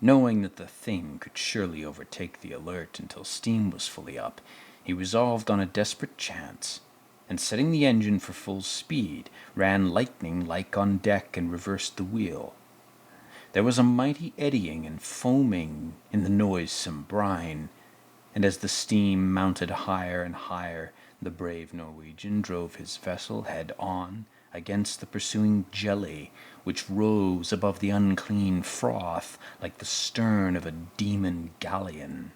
Knowing that the thing could surely overtake the Alert until steam was fully up, he resolved on a desperate chance, and setting the engine for full speed, ran lightning-like on deck and reversed the wheel. There was a mighty eddying and foaming in the noisome brine, and as the steam mounted higher and higher, the brave Norwegian drove his vessel head-on against the pursuing jelly, which rose above the unclean froth like the stern of a demon galleon.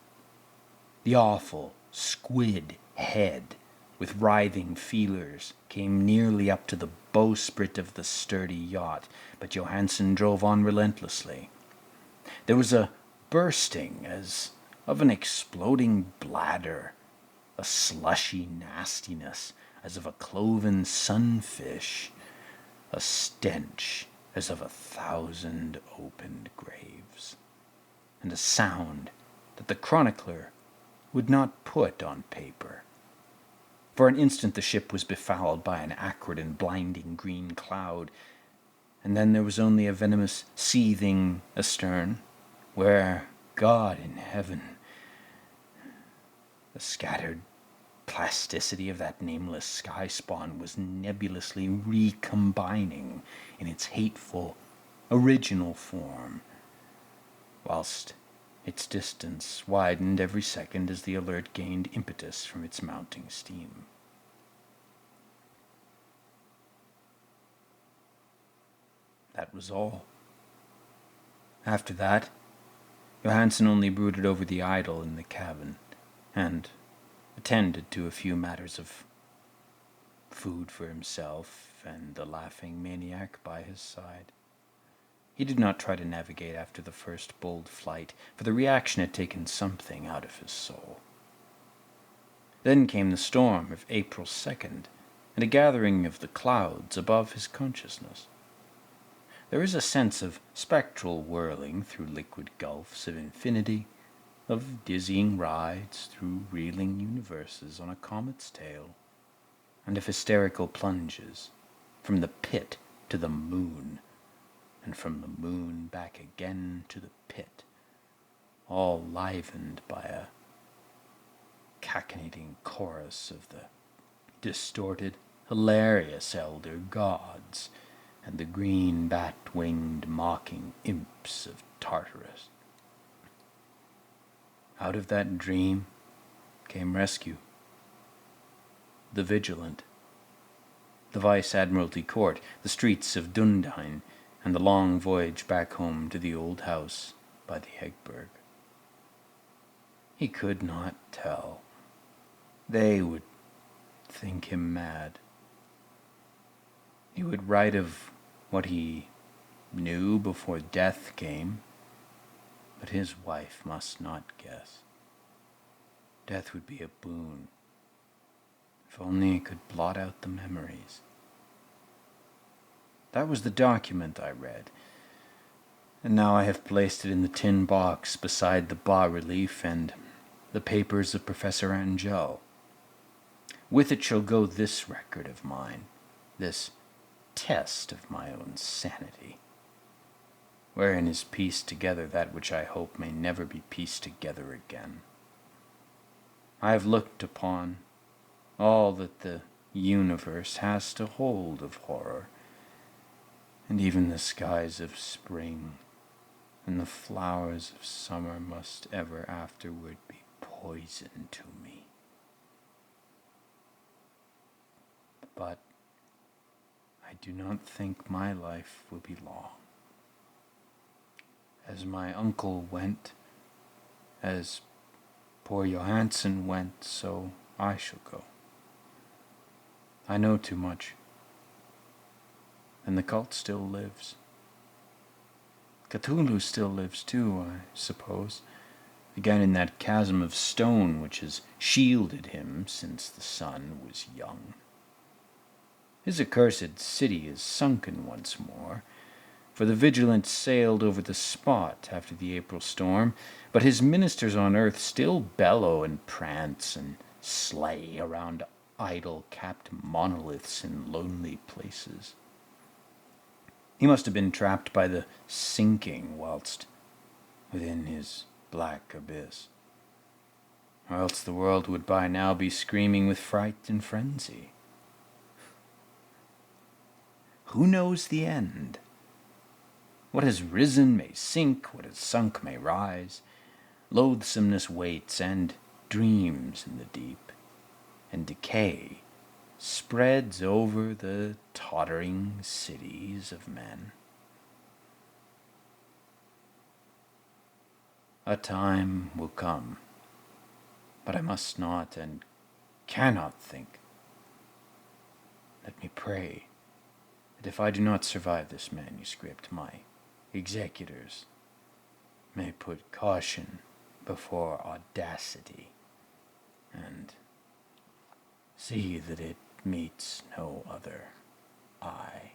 The awful squid head, with writhing feelers, came nearly up to the bowsprit of the sturdy yacht, but Johansen drove on relentlessly. There was a bursting as of an exploding bladder, a slushy nastiness as of a cloven sunfish, a stench as of 1,000 opened graves, and a sound that the chronicler would not put on paper. For an instant the ship was befouled by an acrid and blinding green cloud, and then there was only a venomous seething astern, where, God in heaven, the scattered plasticity of that nameless sky spawn was nebulously recombining in its hateful, original form, whilst its distance widened every second as the Alert gained impetus from its mounting steam. that was all. After that, Johansen only brooded over the idol in the cabin, and attended to a few matters of food for himself and the laughing maniac by his side. He did not try to navigate after the first bold flight, for the reaction had taken something out of his soul. Then came the storm of April 2nd, and a gathering of the clouds above his consciousness. There is a sense of spectral whirling through liquid gulfs of infinity, of dizzying rides through reeling universes on a comet's tail, and of hysterical plunges from the pit to the moon, and from the moon back again to the pit, all livened by a cachinnating chorus of the distorted, hilarious elder gods and the green bat-winged mocking imps of Tartarus. Out of that dream came rescue. The Vigilant, the Vice-Admiralty Court, the streets of Dundine, and the long voyage back home to the old house by the Hegberg. He could not tell. They would think him mad. He would write of what he knew before death came, but his wife must not guess. Death would be a boon, if only it could blot out the memories. That was the document I read, and now I have placed it in the tin box beside the bas-relief and the papers of Professor Angel. With it shall go this record of mine, this test of my own sanity, wherein is pieced together that which I hope may never be pieced together again. I have looked upon all that the universe has to hold of horror, and even the skies of spring and the flowers of summer must ever afterward be poison to me. But I do not think my life will be long. As my uncle went, as poor Johansen went, so I shall go. I know too much, and the cult still lives. Cthulhu still lives too, I suppose, again in that chasm of stone which has shielded him since the sun was young. His accursed city is sunken once more, for the Vigilant sailed over the spot after the April storm, but his ministers on earth still bellow and prance and slay around idol-capped monoliths in lonely places. He must have been trapped by the sinking whilst within his black abyss, or else the world would by now be screaming with fright and frenzy. Who knows the end? What has risen may sink, what has sunk may rise. Loathsomeness waits and dreams in the deep, and decay spreads over the tottering cities of men. A time will come, but I must not and cannot think. Let me pray that if I do not survive this manuscript, my executors may put caution before audacity and see that it meets no other eye.